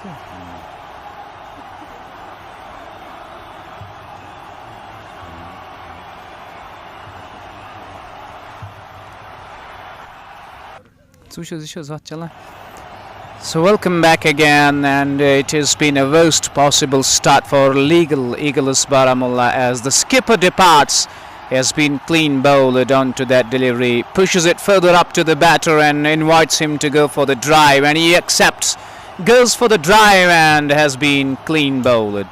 So welcome back again, and it has been a worst possible start for legal Eagles Baramulla as the skipper departs. He has been clean bowled onto that delivery, pushes it further up to the batter and invites him to go for the drive, and he accepts, goes for the drive and has been clean bowled.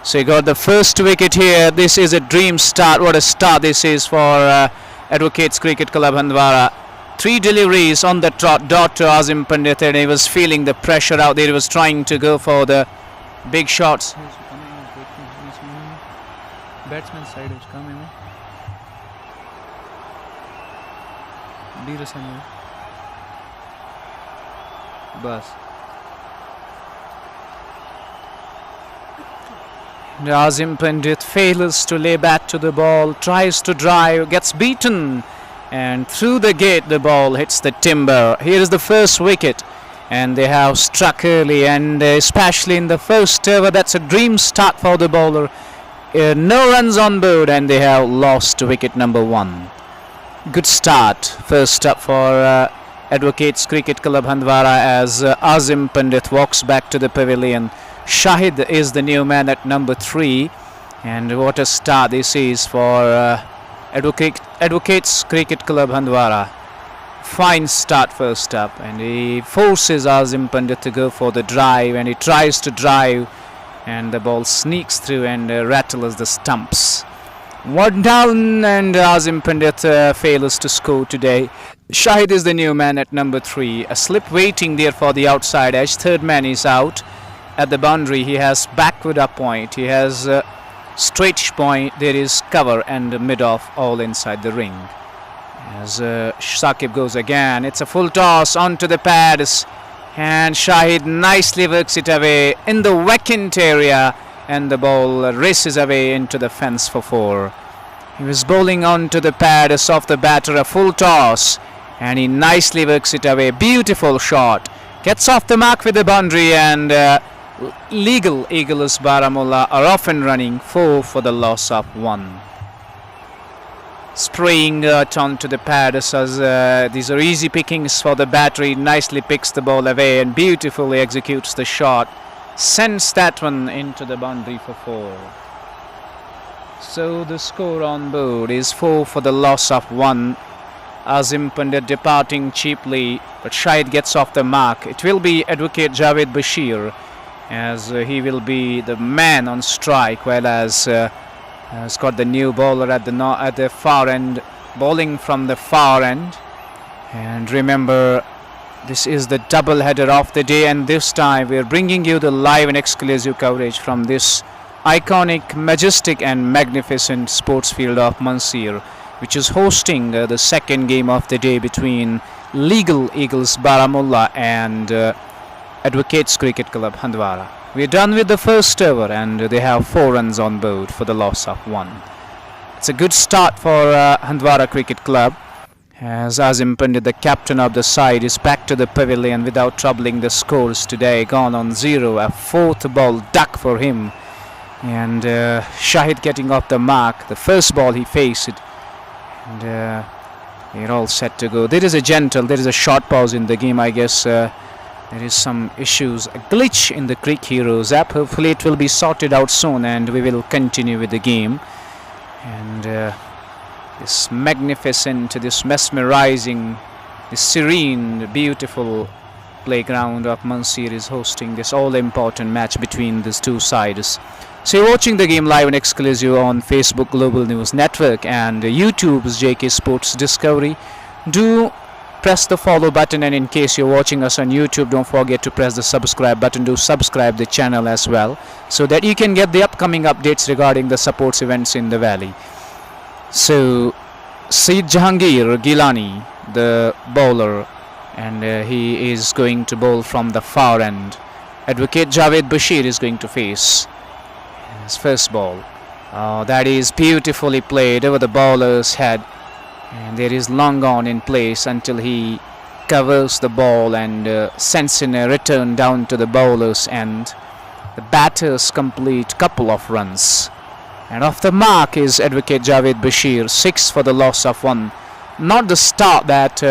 So he got the first wicket here. This is a dream start. What a start this is for Advocates Cricket Club Handwara. 3 deliveries on the dot to Azim Pandit, and he was feeling the pressure out there. He was trying to go for the big shots. Batsman side is coming. Bus. Azim Pandit fails to lay back to the ball, tries to drive, gets beaten, and through the gate the ball hits the timber. Here is the first wicket, and they have struck early, and especially in the first over, that's a dream start for the bowler. No runs on board, and they have lost wicket number 1. Good start first up for Advocates Cricket Club Handwara as Azim Pandit walks back to the pavilion. Shahid is the new man at number 3, and what a start this is for Advocates Cricket Club Handwara. Fine start first up, and he forces Azim Pandit to go for the drive, and he tries to drive, and the ball sneaks through and rattles the stumps. 1 down, and Azim Pandit fails to score today. Shahid is the new man at number 3. A slip waiting there for the outside edge. Third man is out at the boundary. He has backward up point. He has straight point. There is cover and mid off all inside the ring. As Saqib goes again, it's a full toss onto the pads, and Shahid nicely works it away in the vacant area, and the ball races away into the fence for 4. He was bowling onto the pads of the batter, a full toss, and he nicely works it away. Beautiful shot, gets off the mark with the boundary, and legal Eagles Baramulla are off and running 4 for the loss of 1. Spraying onto the pads as these are easy pickings for the batter. He nicely picks the ball away and beautifully executes the shot. Sends that one into the boundary for 4. So the score on board is 4 for the loss of 1. Azim Pandit departing cheaply, but Shahid gets off the mark. It will be Advocate Javed Bashir, as he will be the man on strike, while as has got the new bowler at the far end, bowling from the far end. And remember, this is the double header of the day, and this time we are bringing you the live and exclusive coverage from this iconic, majestic and magnificent sports field of Mansir, which is hosting the second game of the day between legal Eagles Baramulla and Advocates Cricket Club Handwara. We are done with the first over, and they have 4 runs on board for the loss of 1. It's a good start for Handwara Cricket Club, as Azim Pandit, the captain of the side, is back to the pavilion without troubling the scores today. Gone on 0, a 4th ball duck for him, and Shahid getting off the mark. The first ball he faced, and they're all set to go. There is a short pause in the game, I guess. There is some issues, a glitch in the Creek Heroes app. Hopefully it will be sorted out soon, and we will continue with the game. And this magnificent, this mesmerizing, this serene, beautiful playground of Mansir is hosting this all-important match between these two sides. So you're watching the game live and exclusive on Facebook Global News Network and YouTube's JK Sports Discovery. Do press the follow button, and in case you're watching us on YouTube, don't forget to press the subscribe button. Do subscribe the channel as well, so that you can get the upcoming updates regarding the sports events in the valley. So Saeed Jahangir Gilani, the bowler, and he is going to bowl from the far end. Advocate Javed Bashir is going to face his first ball. That is beautifully played over the bowler's head, and there is long on in place until he covers the ball and sends in a return down to the bowler's end. The batters complete couple of runs. And off the mark is advocate Javed Bashir, 6 for the loss of 1. Not the start that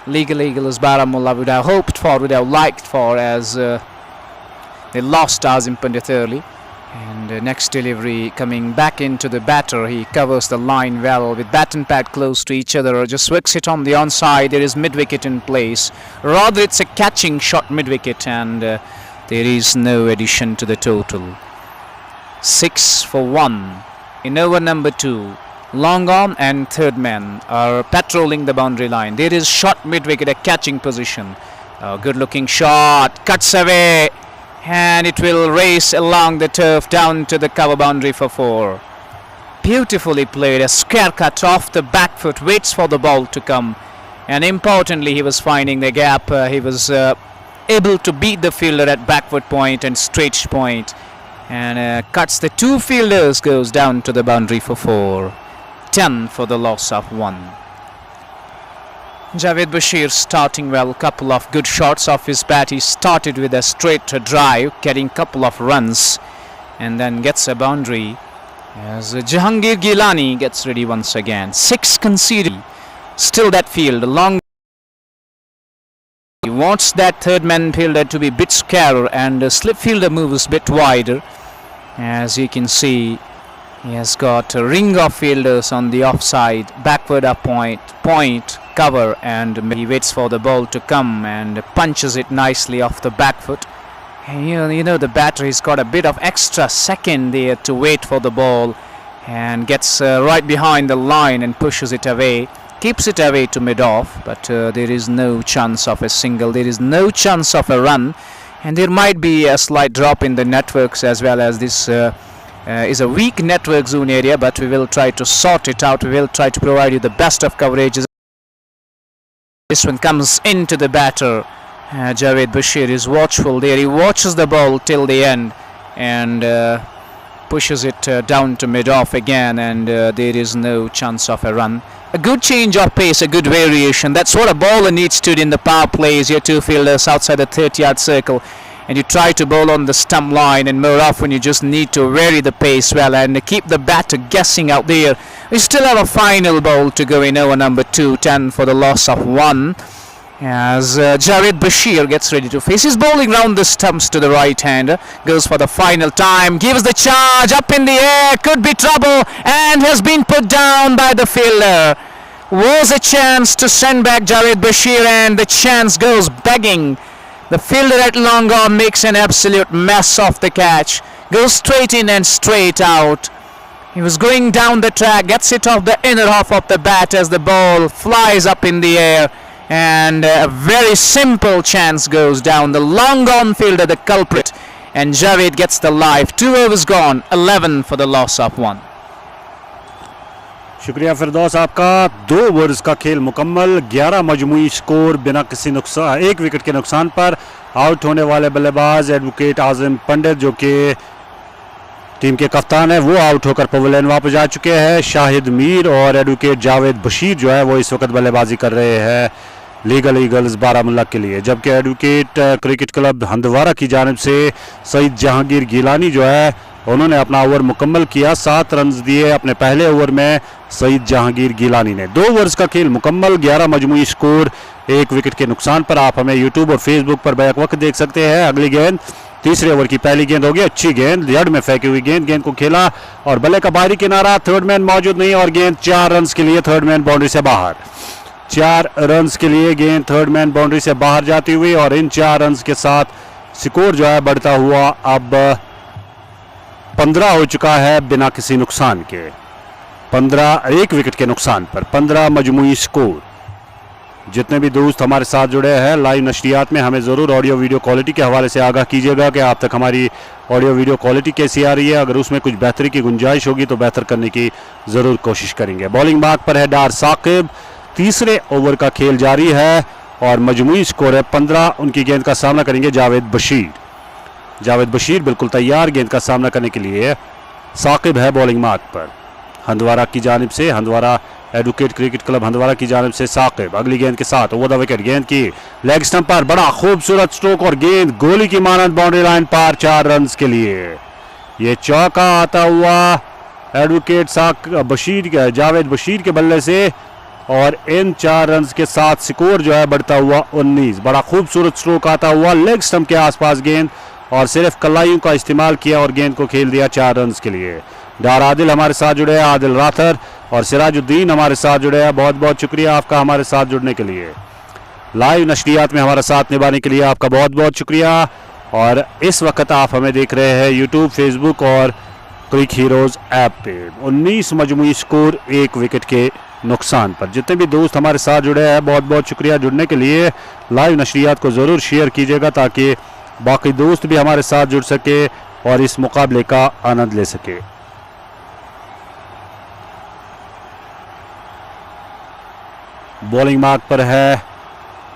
Legal Eagles Baramulla would have hoped for, would have liked for, as they lost Azim Pandit early. And next delivery coming back into the batter, he covers the line well with bat and pad close to each other, just works it on the onside. There is mid-wicket in place. Rather it's a catching shot mid-wicket, and there is no addition to the total. 6 for 1 in over number 2. Long on and third man are patrolling the boundary line. There is shot mid-wicket, a catching position. A good looking shot, cuts away, and it will race along the turf down to the cover boundary for 4. Beautifully played, a square cut off the back foot, waits for the ball to come, and importantly he was finding the gap. He was able to beat the fielder at back foot point and straight point, and cuts the 2 fielders, goes down to the boundary for 4. 10 for the loss of 1. Javed Bashir starting well, couple of good shots off his bat. He started with a straight drive, getting couple of runs, and then gets a boundary as Jahangir Gilani gets ready once again. 6 conceded. Still that field long. He wants that third man fielder to be a bit scarer, and the slip fielder moves a bit wider. As you can see, he has got a ring of fielders on the offside, backward up point, cover, and he waits for the ball to come and punches it nicely off the back foot. And you know the batter, he's got a bit of extra second there to wait for the ball, and gets right behind the line and pushes it away, keeps it away to mid-off, but there is no chance of a single, there is no chance of a run, and there might be a slight drop in the networks as well, as this is a weak network zone area, but we will try to sort it out. We will try to provide you the best of coverages. This one comes into the batter. Javed Bashir is watchful there. He watches the ball till the end and pushes it down to mid-off again, and there is no chance of a run. A good change of pace, a good variation. That's what a bowler needs to do in the power plays. Your 2 fielders outside the 30-yard circle, and you try to bowl on the stump line, and more often you just need to vary the pace well and keep the batter guessing out there. We still have a final ball to go in over number 2, 10 for the loss of 1. As Javed Bashir gets ready to face. He's bowling round the stumps to the right-hander. Goes for the final time. Gives the charge up in the air. Could be trouble, and has been put down by the fielder. Was a chance to send back Javed Bashir, and the chance goes begging. The fielder at long on makes an absolute mess of the catch. Goes straight in and straight out. He was going down the track. Gets it off the inner half of the bat as the ball flies up in the air. And a very simple chance goes down. The long on fielder, the culprit, and Javed gets the life. 2 overs gone, 11 for the loss of 1. शुक्रिया फिरदौस आपका। 2 overs का खेल मुकम्मल, 11 मजमूई score बिना किसी नुकसान, 1 wicket के नुकसान पर आउट होने वाले बल्लेबाज एडवोकेट आजिम पंडित, जो कि टीम के कप्तान है, वो आउट होकर पवेलियन वापस जा चुके हैं। शाहिद मीर और एडवोकेट जावेद बशीर जो है वो इस वक्त बल्लेबाजी कर रहे हैं लीगल ईगल्स बारामुल्ला के लिए, जबकि एडवोकेट क्रिकेट क्लब हंदवारा की जानिब से सईद जहांगीर गिलानी जो है उन्होंने अपना ओवर मुकम्मल किया। 7 रन दिए अपने पहले ओवर में सईद जहांगीर गिलानी ने। 2 ओवर्स का खेल मुकम्मल, 11 मजमूई स्कोर, 1 विकेट के नुकसान पर। आप हमें यूट्यूब और फेसबुक पर बैक वक्त देख सकते हैं। अगली गेंद, तीसरे ओवर की पहली गेंद होगी, अच्छी गेंद, जड़ में फेंकी हुई गेंद को खेला और बल्ले का बाहरी किनारा, थर्ड मैन मौजूद नहीं और गेंद 4 रन के लिए थर्ड मैन बाउंड्री से बाहर। 4 रन के लिए गेंद थर्ड मैन बाउंड्री से बाहर जाती हुई, और इन 4 रन के साथ स्कोर जो है बढ़ता हुआ अब 15 हो चुका है बिना किसी नुकसान के। 15 1 विकेट के नुकसान पर 15 मजमूई स्कोर। जितने भी दोस्त हमारे साथ जुड़े हैं लाइव नशरियात में, हमें ज़रूर ऑडियो वीडियो क्वालिटी के हवाले से आगाह कीजिएगा कि आप तक हमारी ऑडियो वीडियो क्वालिटी कैसी आ रही है। अगर उसमें कुछ बेहतरी की गुंजाइश होगी तो बेहतर करने की ज़रूर कोशिश करेंगे। बॉलिंग मार्क पर है डार साकिब। तीसरे ओवर का खेल जारी है और मजमूई स्कोर है 15। उनकी गेंद का सामना करेंगे जावेद बशीर। जावेद बशीर बिल्कुल तैयार गेंद का सामना करने के लिए। साकिब है बॉलिंग मार्क पर हंदवारा की जानिब से। Handwara advocate cricket club Handwara की जानिब से साकिब अगली गेंद के साथ ओवर द विकेट, गेंद की लेग स्टंप पर बड़ा खूबसूरत स्ट्रोक और गेंद गोली की मानद बाउंड्री लाइन पार 4 रन के लिए। ये चौका आता हुआ एडवोकेट जावेद बशीर के बल्ले से और इन 4 रन के साथ स्कोर जो है बढ़ता हुआ 19। बड़ा खूबसूरत स्ट्रोक आता हुआ लेग स्टंप के आसपास गेंद और सिर्फ कलाइयों का इस्तेमाल किया और गेंद को खेल दिया 4 रन के लिए। डार आदिल हमारे साथ जुड़े हैं, आदिल राथर और सिराजुद्दीन हमारे साथ जुड़े हैं। बहुत बहुत शुक्रिया आपका हमारे साथ जुड़ने के लिए, लाइव नशरियात में हमारा साथ निभाने के लिए आपका बहुत बहुत शुक्रिया। और इस वक्त आप हमें देख रहे हैं यूट्यूब, फेसबुक और क्रिक हीरोज ऐप पे। 19 मजमूई स्कोर 1 विकेट के नुकसान पर। जितने भी दोस्त हमारे साथ जुड़े हैं बहुत बहुत शुक्रिया जुड़ने के लिए। लाइव नशरियात को ज़रूर शेयर कीजिएगा ताकि बाकी दोस्त भी हमारे साथ जुड़ सके और इस मुकाबले का आनंद ले सके। बॉलिंग मार्क पर है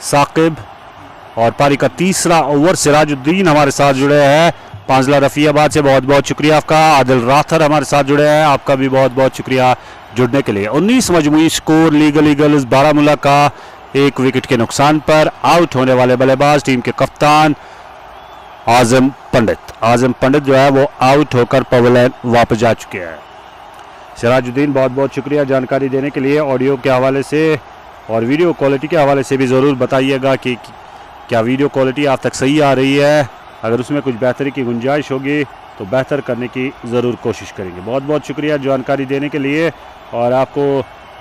साकिब और पारी का तीसरा ओवर। सिराजुद्दीन हमारे साथ जुड़े हैं पांजला रफियाबाद से, बहुत बहुत शुक्रिया आपका। आदिल राथर हमारे साथ जुड़े हैं, आपका भी बहुत बहुत शुक्रिया जुड़ने के लिए। 19 मजमूई स्कोर लीगल ईगल्स बारामूला का 1 विकेट के नुकसान पर। आउट होने वाले बल्लेबाज टीम के कप्तान आजम पंडित जो है वो आउट होकर पवेलियन वापस जा चुके हैं। सिराजुद्दीन बहुत बहुत शुक्रिया जानकारी देने के लिए। ऑडियो के हवाले से और वीडियो क्वालिटी के हवाले से भी ज़रूर बताइएगा कि क्या वीडियो क्वालिटी आप तक सही आ रही है। अगर उसमें कुछ बेहतरी की गुंजाइश होगी तो बेहतर करने की ज़रूर कोशिश करेंगे। बहुत बहुत शुक्रिया जानकारी देने के लिए। और आपको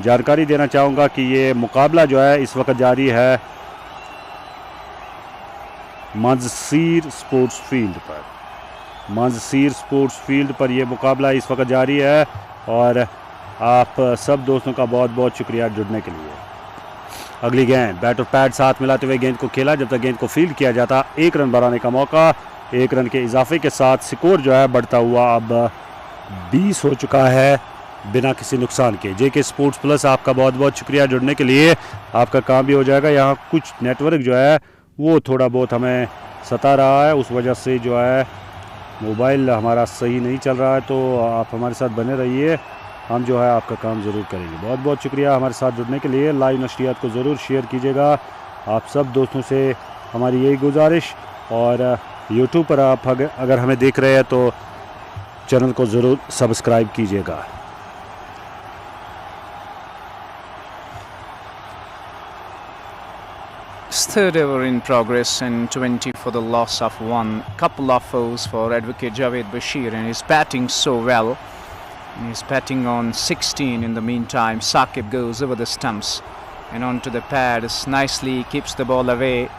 जानकारी देना चाहूँगा कि ये मुकाबला जो है इस वक्त जारी है मंजसीर स्पोर्ट्स फील्ड पर ये मुकाबला इस वक्त जारी है। और आप सब दोस्तों का बहुत बहुत शुक्रिया जुड़ने के लिए। अगली गेंद बैट और पैड साथ मिलाते हुए गेंद को खेला, जब तक गेंद को फील्ड किया जाता 1 रन बनाने का मौका। 1 रन के इजाफे के साथ स्कोर जो है बढ़ता हुआ अब 20 हो चुका है बिना किसी नुकसान के। जेके स्पोर्ट्स प्लस आपका बहुत बहुत शुक्रिया जुड़ने के लिए। आपका काम भी हो जाएगा। यहाँ कुछ नेटवर्क जो है वो थोड़ा बहुत हमें सता रहा है, उस वजह से जो है मोबाइल हमारा सही नहीं चल रहा है। तो आप हमारे साथ बने रहिए, हम जो है आपका काम ज़रूर करेंगे। बहुत बहुत शुक्रिया हमारे साथ जुड़ने के लिए। लाइव नशरियात को ज़रूर शेयर कीजिएगा आप सब दोस्तों से हमारी यही गुजारिश। और यूट्यूब पर आप अगर हमें देख रहे हैं तो चैनल को ज़रूर सब्सक्राइब कीजिएगा। Third over in progress and 20 for the loss of 1. Couple of fours for Advocate Javed Bashir, and he's batting so well. And he's batting on 16 in the meantime. Saqib goes over the stumps and onto the pads. Nicely keeps the ball away.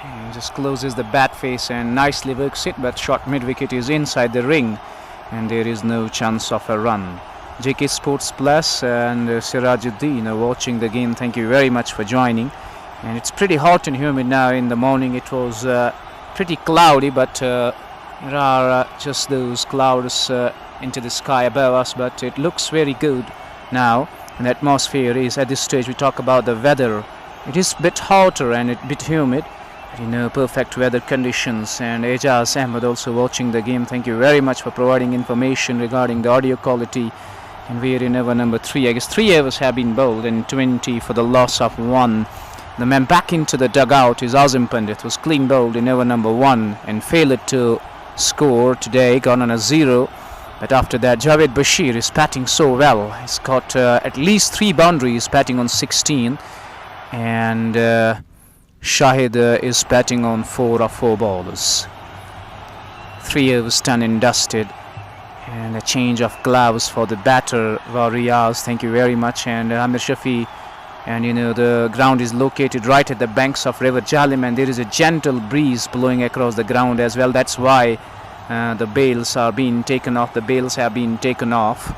And just closes the bat face and nicely works it, but short mid-wicket is inside the ring and there is no chance of a run. JK Sports Plus and Sirajuddin are watching the game. Thank you very much for joining. And it's pretty hot and humid now. In the morning it was pretty cloudy, but there are just those clouds into the sky above us, but it looks very good now. And the atmosphere is, at this stage we talk about the weather, it is a bit hotter and a bit humid, but perfect weather conditions. And Ejaz Ahmed also watching the game. Thank you very much for providing information regarding the audio quality. And we are in over number 3. I guess 3 overs have been bowled and 20 for the loss of 1. The man back into the dugout is Azim Pandit, was clean bowled in over number 1 and failed to score today, gone on a 0. But after that, Javed Bashir is batting so well. He's got at least 3 boundaries, batting on 16. And Shahid is batting on 4 of 4 bowlers. 3 overs done and dusted. And a change of gloves for the batter, Riyaz. Thank you very much. And Amir Shafi. And the ground is located right at the banks of River Jhelum, and there is a gentle breeze blowing across the ground as well. That's why the bails are being taken off. The bails have been taken off,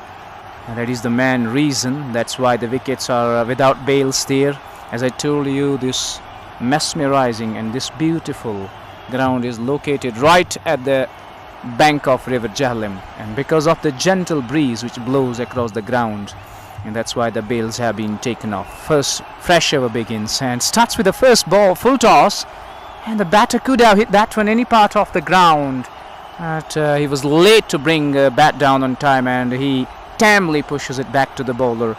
and that is the main reason. That's why the wickets are without bails there. As I told you, this mesmerizing and this beautiful ground is located right at the bank of River Jhelum, and because of the gentle breeze which blows across the ground, and that's why the bails have been taken off. First fresh over begins and starts with the first ball, full toss, and the batter could have hit that one any part of the ground, but he was late to bring bat down on time, and he tamely pushes it back to the bowler.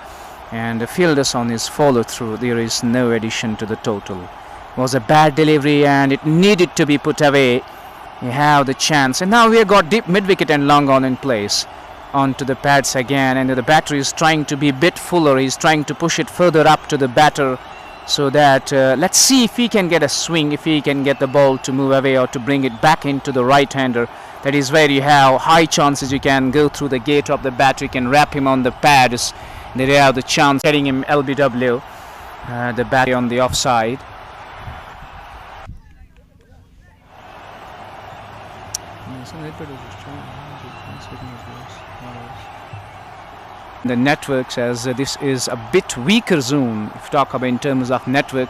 and the fielders on his follow through. There is no addition to the total. Was a bad delivery and it needed to be put away. You have the chance, and now we have got deep mid wicket and long on in place. Onto the pads again, and the batter is trying to be a bit fuller. He's trying to push it further up to the batter, so that let's see if he can get a swing, if he can get the ball to move away or to bring it back into the right hander. That is where you have high chances. You can go through the gate of the batter, you can wrap him on the pads. There you have the chance getting him LBW, the batter on the offside. The networks, as this is a bit weaker zone if you talk about in terms of network.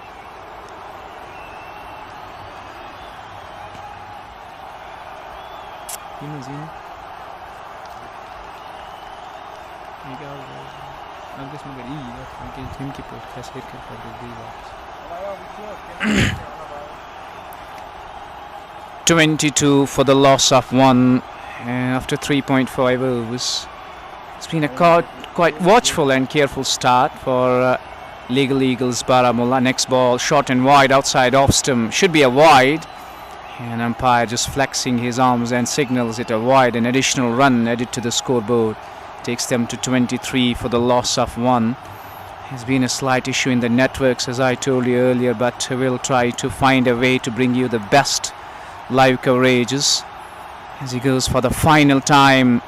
.22 for the loss of 1 after 3.5 overs. It's been a quite watchful and careful start for Legal Eagles Baramulla. Next ball short and wide outside off stump, should be a wide, and umpire just flexing his arms and signals it a wide. An additional run added to the scoreboard takes them to 23 for the loss of 1. There's been a slight issue in the networks, as I told you earlier, but we'll try to find a way to bring you the best live coverages as he goes for the final time.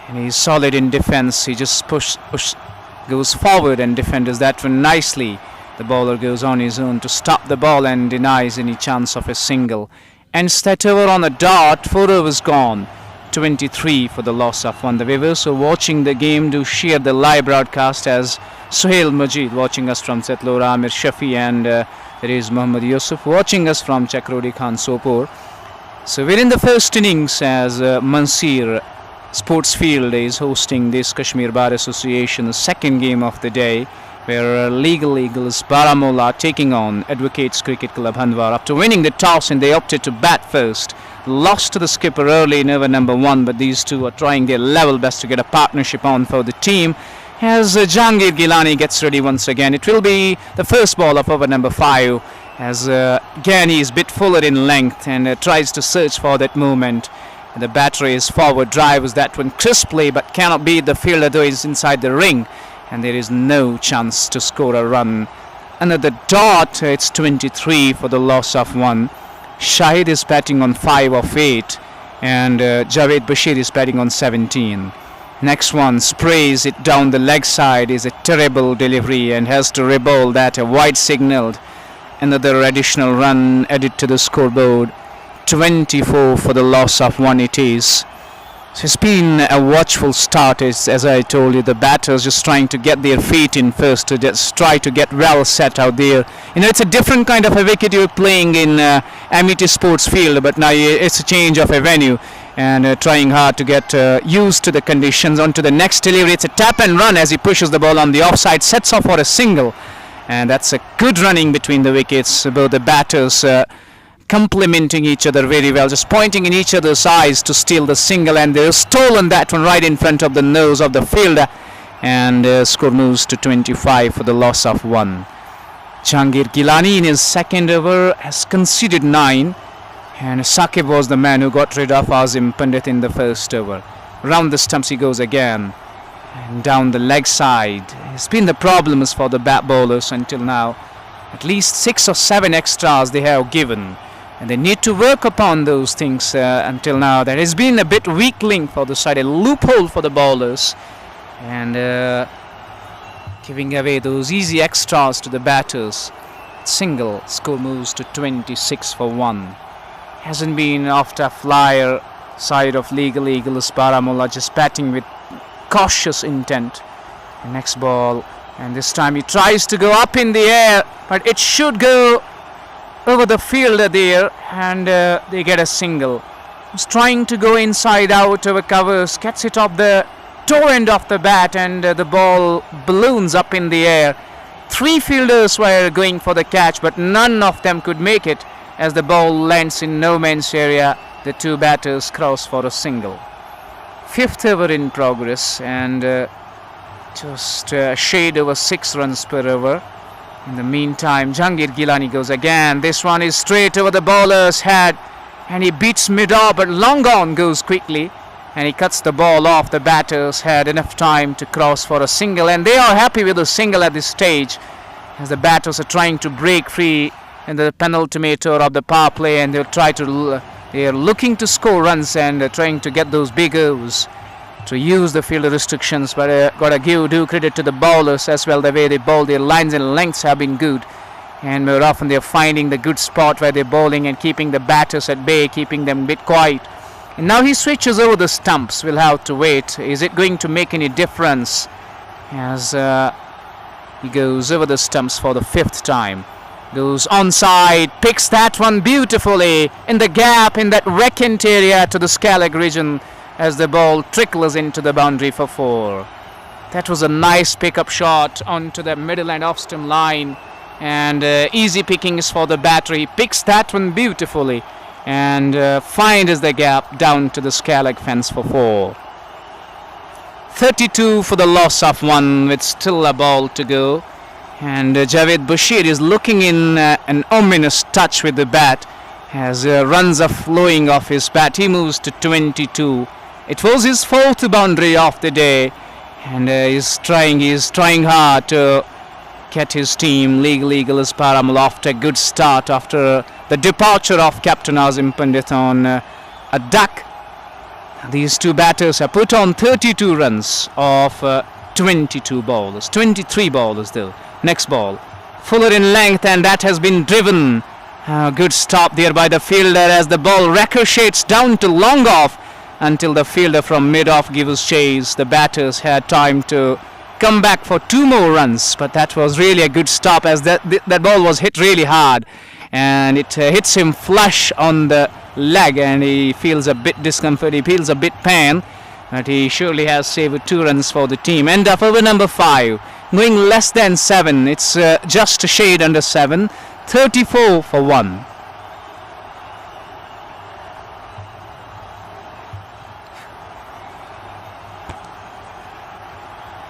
And he's solid in defense. He just goes forward and defends that one nicely. The bowler goes on his own to stop the ball and denies any chance of a single. Ends that over on the dot. 4 overs gone. 23 for the loss of 1. The viewers who are watching the game do share the live broadcast, as Suhail Majid watching us from Setlora, Amir Shafi, and there is Muhammad Yusuf watching us from Chakrodi Khan Sopur. So we're in the first innings as Mansir Sports Field is hosting this Kashmir Bar Association's second game of the day, where Legal Eagles Baramulla taking on Advocates Cricket Club Handwar. After winning the toss, and they opted to bat first, lost to the skipper early in over number 1, but these two are trying their level best to get a partnership on for the team. As Jahangir Gilani gets ready once again, it will be the first ball of over number 5, as again he is a bit fuller in length and tries to search for that movement. The batter is forward, drives that one crisply, but cannot beat the fielder, though he's inside the ring, and there is no chance to score a run. Another dot. It's 23 for the loss of 1. Shahid is batting on 5 of 8, and Javed Bashir is batting on 17. Next one sprays it down the leg side, is a terrible delivery and has to rebowl that, a wide signalled. Another additional run added to the scoreboard. 24 for the loss of 1 it is. So it's been a watchful start, as I told you. The batters just trying to get their feet in first, to just try to get well set out there. You know, it's a different kind of a wicket you're playing in Amity Sports Field, but now it's a change of a venue, and trying hard to get used to the conditions. On to the next delivery. It's a tap and run as he pushes the ball on the offside, sets off for a single, and that's a good running between the wickets. Both the batters complementing each other very well, just pointing in each other's eyes to steal the single, and they've stolen that one right in front of the nose of the fielder, and score moves to 25 for the loss of 1. Jahangir Gilani in his second over has conceded 9, and Saqib was the man who got rid of Azim Pandit in the first over. Round the stumps he goes again, and down the leg side. It's been the problems for the bat bowlers until now. At least 6 or 7 extras they have given, and they need to work upon those things until now. There has been a bit weak link for the side, a loophole for the bowlers, and giving away those easy extras to the batters. Single, score moves to 26 for 1. Hasn't been after flyer side of Legal Eagles Baramulla, just batting with cautious intent. The next ball, and this time he tries to go up in the air, but it should go over the fielder there, and they get a single. He's trying to go inside out over covers, gets it off the toe end of the bat, and the ball balloons up in the air. 3 fielders were going for the catch, but none of them could make it as the ball lands in no man's area. The 2 batters cross for a single. 5th over in progress, and Just a shade over 6 runs per over. In the meantime, Jahangir Gilani goes again. This one is straight over the bowler's head, and he beats mid-off, but long on goes quickly, and he cuts the ball off the batter's head. Enough time to cross for a single, and they are happy with a single at this stage, as the batters are trying to break free in the penultimate over of the power play, and they are looking to score runs and trying to get those big overs to use the field restrictions. But gotta give due credit to the bowlers as well. The way they bowl, their lines and lengths have been good, and more often they're finding the good spot where they're bowling and keeping the batters at bay, keeping them a bit quiet. And now he switches over the stumps. We'll have to wait. Is it going to make any difference as he goes over the stumps for the 5th time? Goes onside, picks that one beautifully in the gap in that vacant area to the scallop region, as the ball trickles into the boundary for 4. That was a nice pickup shot onto the middle and off stump line, and easy pickings for the batter. He picks that one beautifully and finds the gap down to the scallop fence for 4. 32 for the loss of 1 with still a ball to go, and Javed Bashir is looking in an ominous touch with the bat as runs are flowing off his bat. He moves to 22. It was his 4th boundary of the day, and he's trying hard to get his team, Legal Eagles Paramal, off to a good start after the departure of Captain Azim Pandit on a duck. These two batters have put on 32 runs of 22 bowlers, 23 bowlers though. Next ball, fuller in length, and that has been driven. Good stop there by the fielder as the ball ricochets down to long off until the fielder from mid-off gives chase. The batters had time to come back for 2 more runs, but that was really a good stop as that ball was hit really hard, and it hits him flush on the leg, and he feels a bit discomfort, he feels a bit pain, but he surely has saved 2 runs for the team. End of over number 5, going less than 7. It's just a shade under 7. 34 for 1.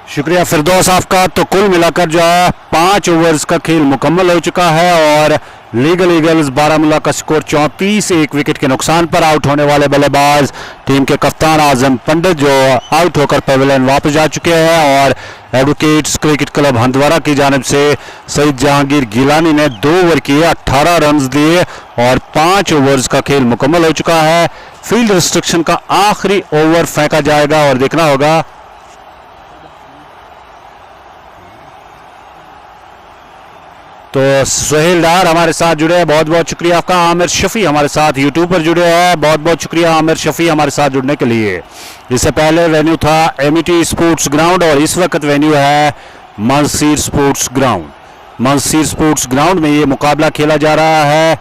शुक्रिया फिरदौस आपका। तो कुल मिलाकर जो है 5 overs का खेल मुकम्मल हो चुका है और लीगल ईगल्स बारामूला का स्कोर 34, 1 विकेट के नुकसान पर आउट होने वाले बल्लेबाज टीम के कप्तान आजम पंडित जो आउट होकर पवेलियन वापस जा चुके हैं, और एडवोकेट्स क्रिकेट क्लब हंदवारा की जानिब से सईद जहांगीर गिलानी ने 2 ओवर किए, 18 रन दिए और 5 ओवर्स का खेल मुकम्मल हो चुका है। फील्ड रिस्ट्रिक्शन का आखिरी ओवर फेंका जाएगा और देखना होगा तो सोहेल डार हमारे साथ जुड़े हैं, बहुत बहुत शुक्रिया आपका। आमिर शफी हमारे साथ यूट्यूब पर जुड़े हैं, बहुत बहुत शुक्रिया आमिर शफी हमारे साथ जुड़ने के लिए। इससे पहले वेन्यू था एमिटी स्पोर्ट्स ग्राउंड और इस वक्त वेन्यू है Mangsir sports ground. Mangsir sports ground में ये मुकाबला खेला जा रहा है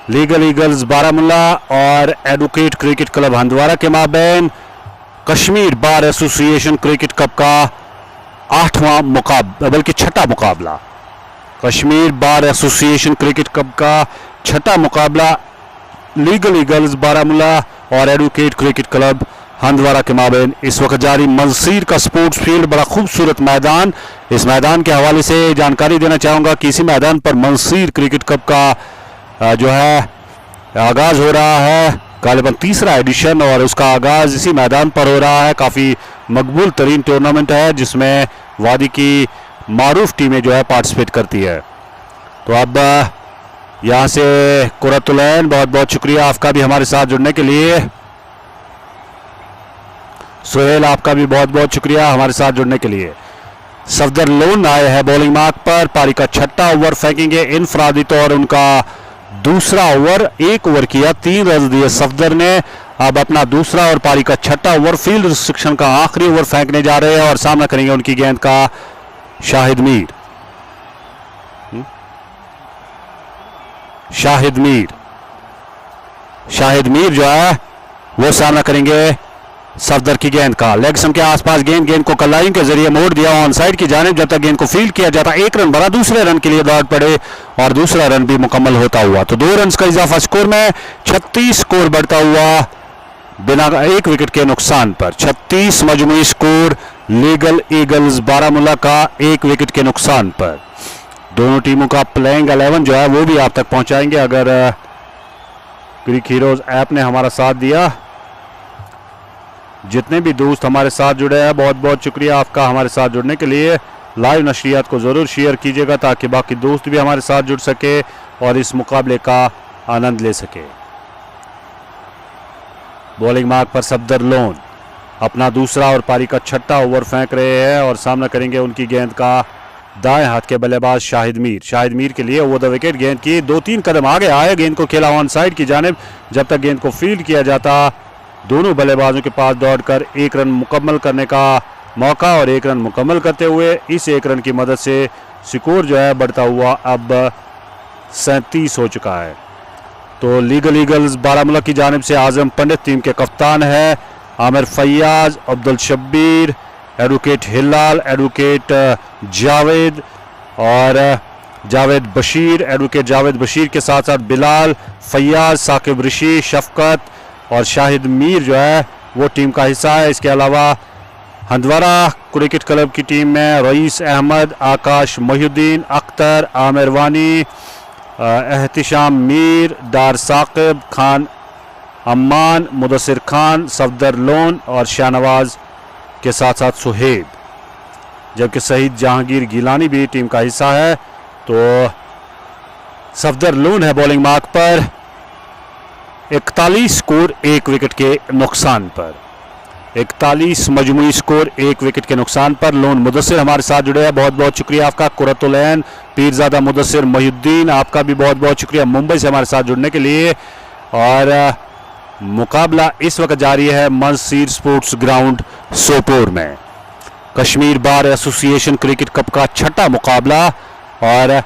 लीगल ईगल्स बारामूला और एडवोकेट क्रिकेट क्लब हंदवारा के माबैन Kashmir bar association cricket cup का 8वां मुकाबला, बल्कि 6ठा मुकाबला, Kashmir bar association cricket cup का 6ठा मुकाबला लीगल ईगल्स बारामूला और एडवोकेट क्रिकेट क्लब हंदवारा के माबैन इस वक्त जारी। मंसीर का स्पोर्ट्स फील्ड बड़ा खूबसूरत मैदान, इस मैदान के हवाले से जानकारी देना चाहूँगा कि इसी मैदान पर मंसीर क्रिकेट कप का जो है आगाज़ हो रहा है, गालिबन 3रा एडिशन, और उसका आगाज़ इसी मैदान पर हो रहा है। काफ़ी मकबूल तरीन टूर्नामेंट है जिसमें वादी की मारूफ टीमें जो है पार्टिसिपेट करती है। तो अब यहाँ से कुरतुलैन, बहुत बहुत शुक्रिया आपका भी हमारे साथ जुड़ने के लिए। सोहेल आपका भी बहुत बहुत शुक्रिया हमारे साथ जुड़ने के लिए। सफदर लोन आए हैं बॉलिंग मार्क पर, पारी का 6ठा ओवर फेंकेंगे इनफरादी तौर, उनका दूसरा ओवर, 1 ओवर किया, 3 रन दिए सफदर ने। अब अपना दूसरा और पारी का 6ठा ओवर फील्ड रिस्ट्रिक्शन का आखिरी ओवर फेंकने जा रहे हैं और सामना करेंगे उनकी गेंद का शाहिद मीर। शाहिद मीर जो है वो सामना करेंगे सफदर की गेंद का। लेग स्टंप के आसपास गेंद को कलाइम के जरिए मोड़ दिया ऑन साइड की जानिब, जब तक गेंद को फील्ड किया जाता 1 रन बना, दूसरे रन के लिए दौड़ पड़े और दूसरा रन भी मुकम्मल होता हुआ तो 2 रन का इजाफा स्कोर में 36 स्कोर बढ़ता हुआ बिना एक विकेट के नुकसान पर। 36 मजमूई स्कोर लीगल ईगल्स बारामूला का एक विकेट के नुकसान पर। दोनों टीमों का प्लेइंग 11 जो है वो भी आप तक पहुंचाएंगे अगर क्रिक हीरोज ऐप ने हमारा साथ दिया। जितने भी दोस्त हमारे साथ जुड़े हैं बहुत बहुत शुक्रिया आपका हमारे साथ जुड़ने के लिए। लाइव नशरियात को ज़रूर शेयर कीजिएगा ताकि बाकी दोस्त भी हमारे साथ जुड़ सके और इस मुकाबले का आनंद ले सके। बॉलिंग मार्क पर सफदर लोन अपना दूसरा और पारी का छठा ओवर फेंक रहे हैं और सामना करेंगे उनकी गेंद का दाएं हाथ के बल्लेबाज शाहिद मीर। शाहिद मीर के लिए ओवर द विकेट गेंद की 2-3 कदम आगे आए, गेंद को खेला ऑन साइड की जानिब। जब तक गेंद को फील्ड किया जाता दोनों बल्लेबाजों के पास दौड़कर एक रन मुकम्मल करने का मौका और एक रन मुकम्मल करते हुए इस एक रन की मदद से स्कोर जो है बढ़ता हुआ अब 37 हो चुका है। तो लीगल ईगल्स बारामूला की जानिब से आजम पंडित टीम के कप्तान है, आमिर फैयाज, अब्दुल शब्बीर, एडवोकेट हिलाल, एडवोकेट जावेद और जावेद बशीर, एडवोकेट जावेद बशीर के साथ साथ बिलाल, फैयाज, साकिब ऋषि, शफकत और शाहिद मीर जो है वो टीम का हिस्सा है। इसके अलावा हंदवारा क्रिकेट क्लब की टीम में रईस अहमद, आकाश मोहुद्दीन, अख्तर, आमिर वानी, एहतिशाम मीर, डार साकिब, खान अम्मान, मुदस्सिर खान, सफदर लोन और शाहनवाज के साथ साथ सुहेब, जबकि शहीद जहांगीर गिलानी भी टीम का हिस्सा है। तो सफदर लोन है बॉलिंग मार्क पर 41 स्कोर एक विकेट के नुकसान पर। 41 मजमूई स्कोर एक विकेट के नुकसान पर। लोन मुदस्सिर हमारे साथ जुड़े हैं, बहुत बहुत शुक्रिया आपका। कुरतुलैन, पीरजादा मुदस्सिर मोहुद्दीन, आपका भी बहुत बहुत शुक्रिया मुंबई से हमारे साथ जुड़ने के लिए। और मुकाबला इस वक्त जारी है मंसीर स्पोर्ट्स ग्राउंड सोपोर में। Kashmir bar association cricket cup का छठा मुकाबला और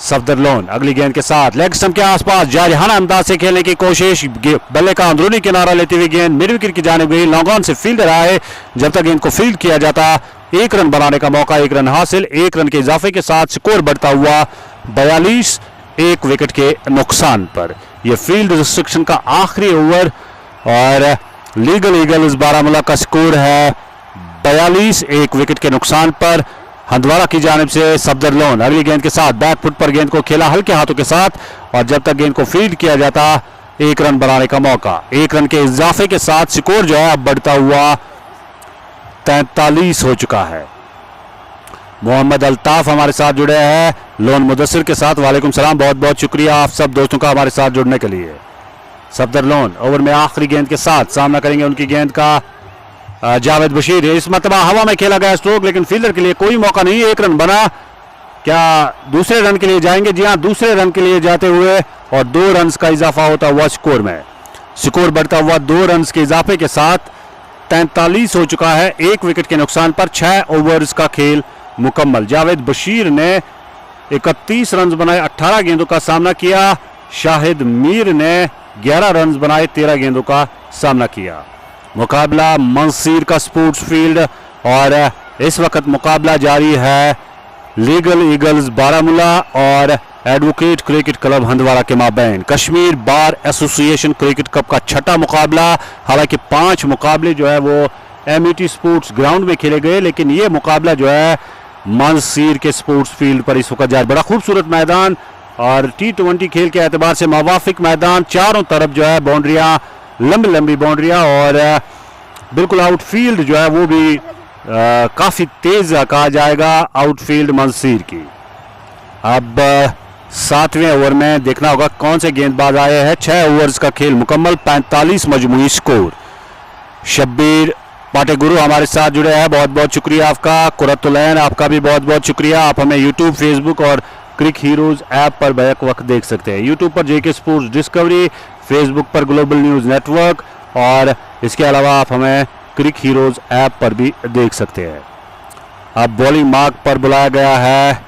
सफदर लोन अगली गेंद के साथ लेग स्टंप के आसपास जारहाना अंदाज से खेलने की कोशिश। बल्ले का अंदरूनी किनारा लेते हुए गेंद मिड विकेट की जानिब गई, लॉन्ग ऑन से फील्डर आए। जब तक गेंद को फील्ड किया जाता एक रन बनाने का मौका, एक रन हासिल, एक रन के इजाफे के साथ स्कोर बढ़ता हुआ 42 एक विकेट के नुकसान पर। यह फील्ड रिस्ट्रिक्शन का आखिरी ओवर और लीगल ईगल्स बारामूला का स्कोर है 42 एक विकेट के नुकसान पर। हंदवारा की जानिब से सफदर लोन अगली गेंद के साथ बैक फुट पर गेंद को खेला हल्के हाथों के साथ और जब तक गेंद को फील्ड किया जाता एक रन बनाने का मौका, एक रन के इजाफे के साथ स्कोर जो है अब बढ़ता हुआ 43 हो चुका है। मोहम्मद अल्ताफ हमारे साथ जुड़े हैं लोन मुदस्सिर के साथ। वालेकुम सलाम, बहुत बहुत शुक्रिया आप सब दोस्तों का हमारे साथ जुड़ने के लिए। सफदर लोन ओवर में आखिरी गेंद के साथ सामना करेंगे उनकी गेंद का जावेद बशीर। इस मरतबा हवा में खेला गया स्ट्रोक लेकिन फील्डर के लिए कोई मौका नहीं, एक रन बना। क्या दूसरे रन के लिए जाएंगे? जी हां, दूसरे रन के लिए जाते हुए और 2 रन का इजाफा होता हुआ स्कोर में। स्कोर बढ़ता हुआ 2 रन के इजाफे के साथ 43 हो चुका है एक विकेट के नुकसान पर। 6 ओवर्स का खेल मुकम्मल। जावेद बशीर ने 31 रन बनाए, 18 गेंदों का सामना किया। शाहिद मीर ने 11 रन बनाए, 13 गेंदों का सामना किया। मुकाबला मंसीर का स्पोर्ट्स फील्ड और इस वक्त मुकाबला जारी है लीगल ईगल्स बारामूला और एडवोकेट क्रिकेट क्लब हंदवारा के माबैन। Kashmir bar association cricket cup का छठा मुकाबला। हालांकि 5 मुकाबले जो है वो एमईटी स्पोर्ट्स ग्राउंड में खेले गए लेकिन ये मुकाबला जो है मंसीर के स्पोर्ट्स फील्ड पर इस वक्त जारी। बड़ा खूबसूरत मैदान और T20 खेल के एतबार से मवाफिक मैदान, चारों तरफ जो है बाउंड्रियां, लंबी लंबी बाउंड्रियां और बिल्कुल आउटफील्ड जो है वो भी काफी तेज कहा जाएगा आउटफील्ड मंसीर की। अब 7वें ओवर में देखना होगा कौन से गेंदबाज आए हैं। 6 ओवर्स का खेल मुकम्मल, 45 मजमूई स्कोर। शब्बीर पाटे गुरु हमारे साथ जुड़े हैं, बहुत बहुत शुक्रिया आपका। कुरतुलैन आपका भी बहुत बहुत शुक्रिया। आप हमें यूट्यूब, फेसबुक और क्रिक हीरोज ऐप पर बैक वक्त देख सकते हैं। यूट्यूब पर जेके स्पोर्ट्स डिस्कवरी, फेसबुक पर ग्लोबल न्यूज़ नेटवर्क और इसके अलावा आप हमें क्रिक हीरोज ऐप पर भी देख सकते हैं। अब बॉलिंग मार्क पर बुलाया गया है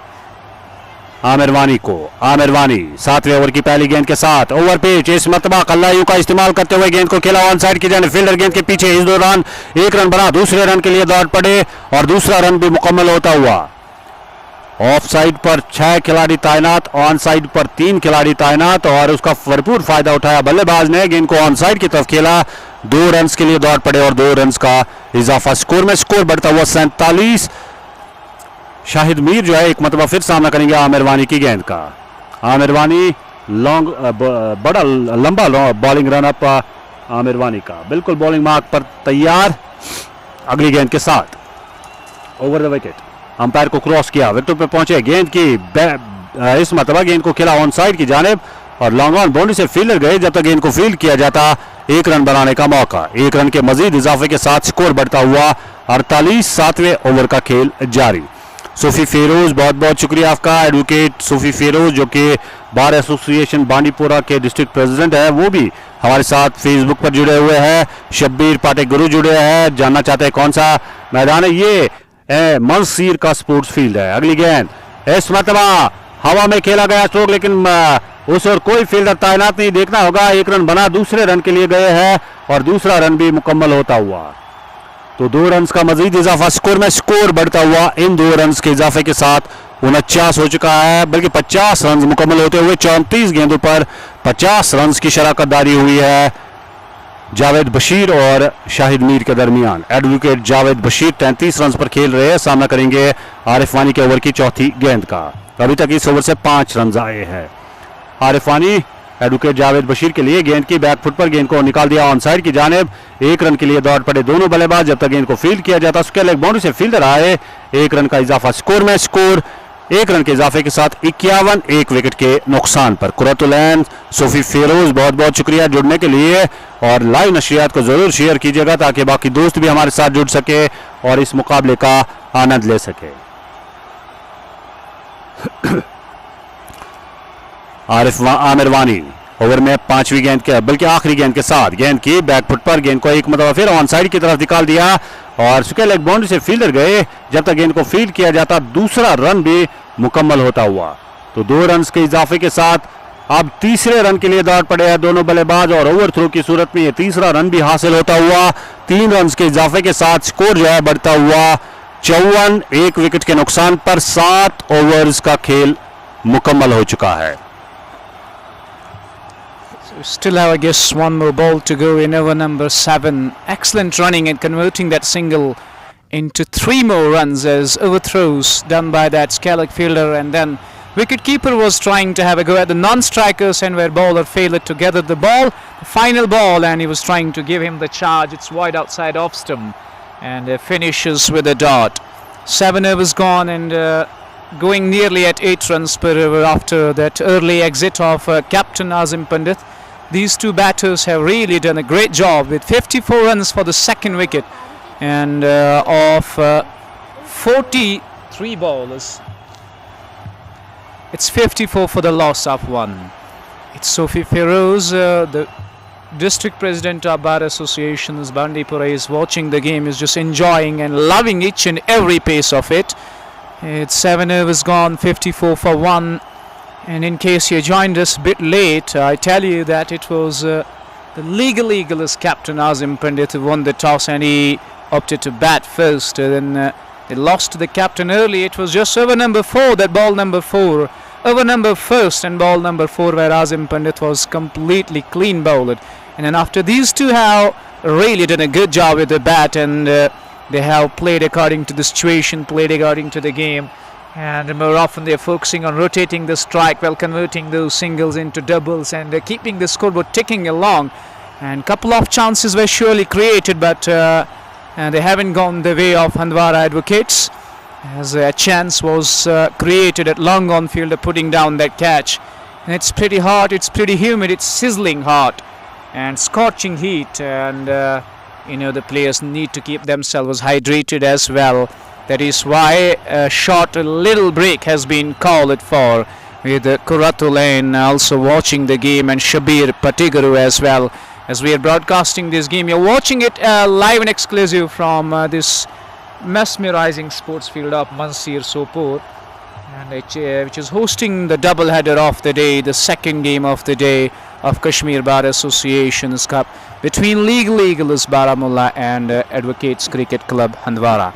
आमिर वानी को। आमिर वानी 7वें ओवर की पहली गेंद के साथ ओवर पिच, इस मरतबा कल्लायू का इस्तेमाल करते हुए गेंद को खेला ऑन साइड की जाने, फील्डर गेंद के पीछे। इस दौरान एक रन बना, दूसरे रन के लिए दौड़ पड़े और दूसरा रन भी मुकम्मल होता हुआ। ऑफ साइड पर 6 खिलाड़ी तैनात, ऑन साइड पर 3 खिलाड़ी तैनात और उसका भरपूर फायदा उठाया बल्लेबाज ने। गेंद को ऑन साइड की तरफ खेला 2 रन्स के लिए दौड़ पड़े और 2 रन्स का इजाफा स्कोर में। स्कोर बढ़ता हुआ 47। शाहिद मीर जो है एक मतलब फिर सामना करेंगे आमिर वानी की गेंद का। आमिर वानी लॉन्ग बड़ा लंबा बॉलिंग रन अप आमिर वानी का, बिल्कुल बॉलिंग मार्क पर तैयार। अगली गेंद के साथ ओवर द विकेट, अंपायर को क्रॉस किया, विकेट पे पहुंचे, गेंद की इस मतलब गेंद को खेला ऑन साइड की जानिब और लॉन्ग ऑन बाउंड्री से फील्डर गए। जब तक गेंद को फील्ड किया जाता 1 रन बनाने का मौका। 1 रन के मजीद इजाफे के साथ स्कोर बढ़ता हुआ 48। 7वें ओवर का खेल जारी। सूफी फिरोज, बहुत बहुत शुक्रिया आपका। एडवोकेट सूफी फिरोज जो कि बार एसोसिएशन बांडीपुरा के डिस्ट्रिक्ट प्रेसिडेंट है, वो भी हमारे साथ फेसबुक पर जुड़े हुए हैं। शब्बीर पाटे गुरु जुड़े हैं, जानना चाहते हैं कौन सा मैदान है। ये मंसीर का स्पोर्ट्स फील्ड है। अगली गेंद इस मतबा हवा में खेला गया स्ट्रोक, लेकिन उस और कोई फील्डर तैनात नहीं, देखना होगा। 1 रन बना, दूसरे रन के लिए गए हैं और दूसरा रन भी मुकम्मल होता हुआ, तो 2 रन का मजीद इजाफा स्कोर में। स्कोर बढ़ता हुआ इन 2 रन के इजाफे के साथ 49 हो चुका है, बल्कि 50 रन मुकम्मल होते हुए 34 गेंदों पर 50 रन की शराकतदारी हुई है जावेद बशीर और शाहिद मीर के दरमियान। एडवोकेट जावेद बशीर 33 रन पर खेल रहे हैं, सामना करेंगे आरिफ वानी के ओवर की चौथी गेंद का। अभी तक इस ओवर से 5 रन आए हैं। आरिफ वानी एडवोकेट जावेद बशीर के लिए गेंद की बैक फुट पर गेंद को निकाल दिया ऑन साइड की जानिब। 1 रन के लिए दौड़ पड़े दोनों बल्लेबाज। जब तक गेंद को फील्ड किया जाता उसके लेग बाउंड्री से फील्डर आए। 1 रन का इजाफा स्कोर में। स्कोर 1 रन के इजाफे के साथ 51, 1 विकेट के नुकसान पर। कुरतुलैन सूफी फिरोज, बहुत बहुत शुक्रिया जुड़ने के लिए और लाइव नशरियात को जरूर शेयर कीजिएगा ताकि बाकी दोस्त भी हमारे साथ जुड़ सके और इस मुकाबले का आनंद ले सके। आमिर वानी ओवर में 5वीं गेंद के बल्कि आखिरी गेंद के साथ गेंद की बैक फुट पर गेंद को एक मतलब फिर ऑन साइड की तरफ निकाल दिया और स्क्वायर लेग बाउंड्री से फील्डर गए। जब तक गेंद को फील्ड किया जाता दूसरा रन भी मुकम्मल होता हुआ, तो 2 रन के इजाफे के साथ अब तीसरे रन के लिए दौड़ पड़े हैं दोनों बल्लेबाज और ओवर थ्रो की सूरत में ये तीसरा रन भी हासिल होता हुआ 3 रन के इजाफे के साथ स्कोर जो है बढ़ता हुआ 54, 1 विकेट के नुकसान पर। 7 ओवर्स का खेल मुकम्मल हो चुका है। Still have, I guess, one more ball to go in over number 7. Excellent running and converting that single into 3 more runs as overthrows done by that Skellig fielder, and then wicketkeeper was trying to have a go at the non-strikers and where bowler failed to gather the ball, the final ball, and he was trying to give him the charge. It's wide outside off stump and finishes with a dot. 7 overs gone and going nearly at 8 runs per over after that early exit of captain Azim Pandit. These two batters have really done a great job with 54 runs for the second wicket and of 43 bowlers. It's 54 for the loss of 1. It's Sophie Feroz, the district president of Bar Association's Bandipura, is watching the game, is just enjoying and loving each and every pace of it. It's 7 overs gone, 54 for 1. And in case you joined us a bit late, I tell you that it was the legal Eagles captain Azim Pandit who won the toss and he opted to bat first. Then they lost to the captain early. It was just over number 4, that ball number 4. Over number first and ball number 4 where Azim Pandit was completely clean bowled. And then after these two have really done a good job with the bat and they have played according to the situation, played according to the game. And more often they're focusing on rotating the strike while converting those singles into doubles and keeping the scoreboard ticking along. And couple of chances were surely created, but they haven't gone the way of Handwara Advocates, as a chance was created at long on fielder putting down that catch. And it's pretty hot, it's pretty humid, it's sizzling hot and scorching heat, and the players need to keep themselves hydrated as well. That is why a short little break has been called for, with Kuratulain also watching the game and Shabir Patiguru as well. As we are broadcasting this game, you're watching it live and exclusive from this mesmerizing sports field of Mansir Sopur, and which is hosting the double header of the day, the second game of the day of Kashmir Bar Association's Cup between Legal Eagles Baramulla and Advocates Cricket Club Handwara.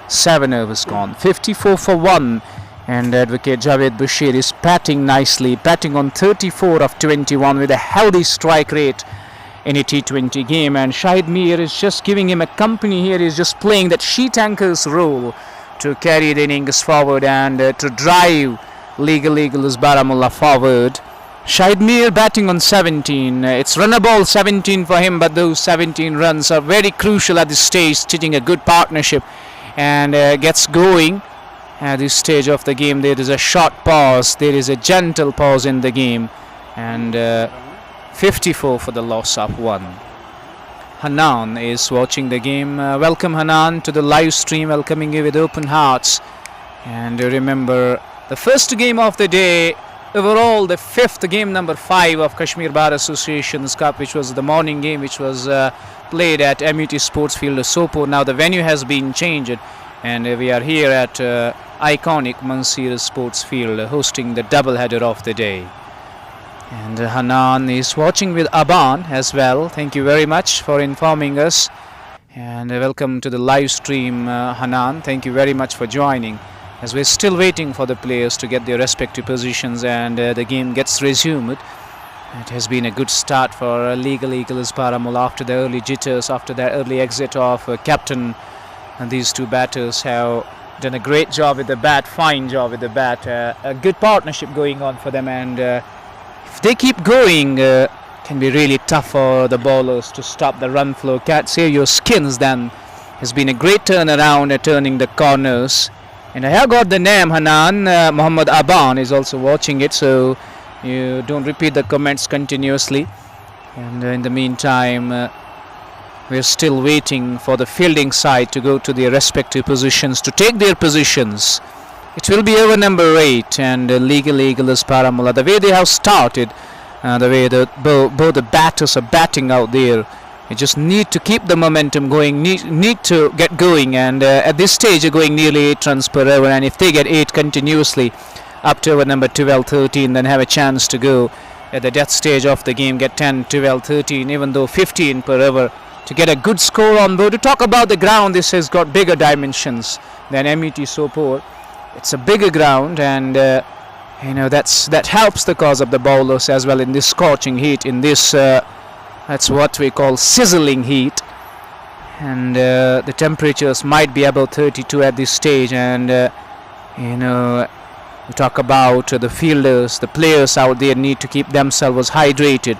7 overs gone, 54 for 1, and Advocate Javed Bashir is batting nicely, batting on 34 of 21 with a healthy strike rate in a T20 game, and Shahid Mir is just giving him a company here. He's just playing that sheet anchor's role to carry the innings forward and to drive Legal Eagles Baramulla forward. Shahid Mir batting on 17. It's runnable 17 for him, but those 17 runs are very crucial at this stage, stitching a good partnership, and gets going. At this stage of the game, there is a short pause. There is a gentle pause in the game, and 54 for the loss of 1. Hanan is watching the game. Welcome, Hanan, to the live stream. Welcoming you with open hearts. And remember, the first game of the day, overall the 5th game, number 5 of Kashmir Bar Association's Cup, which was the morning game, which was played at MUT Sports Field, Sopor. Now the venue has been changed, and we are here at iconic Mansir Sports Field, hosting the double header of the day. And Hanan is watching with Aban as well. Thank you very much for informing us, and welcome to the live stream, Hanan. Thank you very much for joining, as we're still waiting for the players to get their respective positions and the game gets resumed. It has been a good start for Legal Eagles Baramulla after the early jitters, after the early exit of captain. And these two batters have done a great job with the bat, fine job with the bat. A good partnership going on for them, and if they keep going, can be really tough for the bowlers to stop the run flow. Can't save your skins. Then has been a great turnaround at turning the corners. And I have got the name Hanan. Muhammad Aban is also watching it, so you don't repeat the comments continuously. And in the meantime, we're still waiting for the fielding side to go to their respective positions, to take their positions. It will be over number 8, and Legal Eagles Baramulla, the way they have started, the way both the batters are batting out there, you just need to keep the momentum going, need to get going, and at this stage they're going nearly 8 runs per hour, and if they get 8 continuously up to over number 12, 13, then have a chance to go at the death stage of the game, get 10, 12, 13, even though 15 per hour, to get a good score on board. To talk about the ground, this has got bigger dimensions than MET Sopor. It's a bigger ground, and that helps the cause of the bowlers as well in this scorching heat, in this that's what we call sizzling heat. And the temperatures might be above 32 at this stage, and we talk about the fielders, the players out there need to keep themselves hydrated,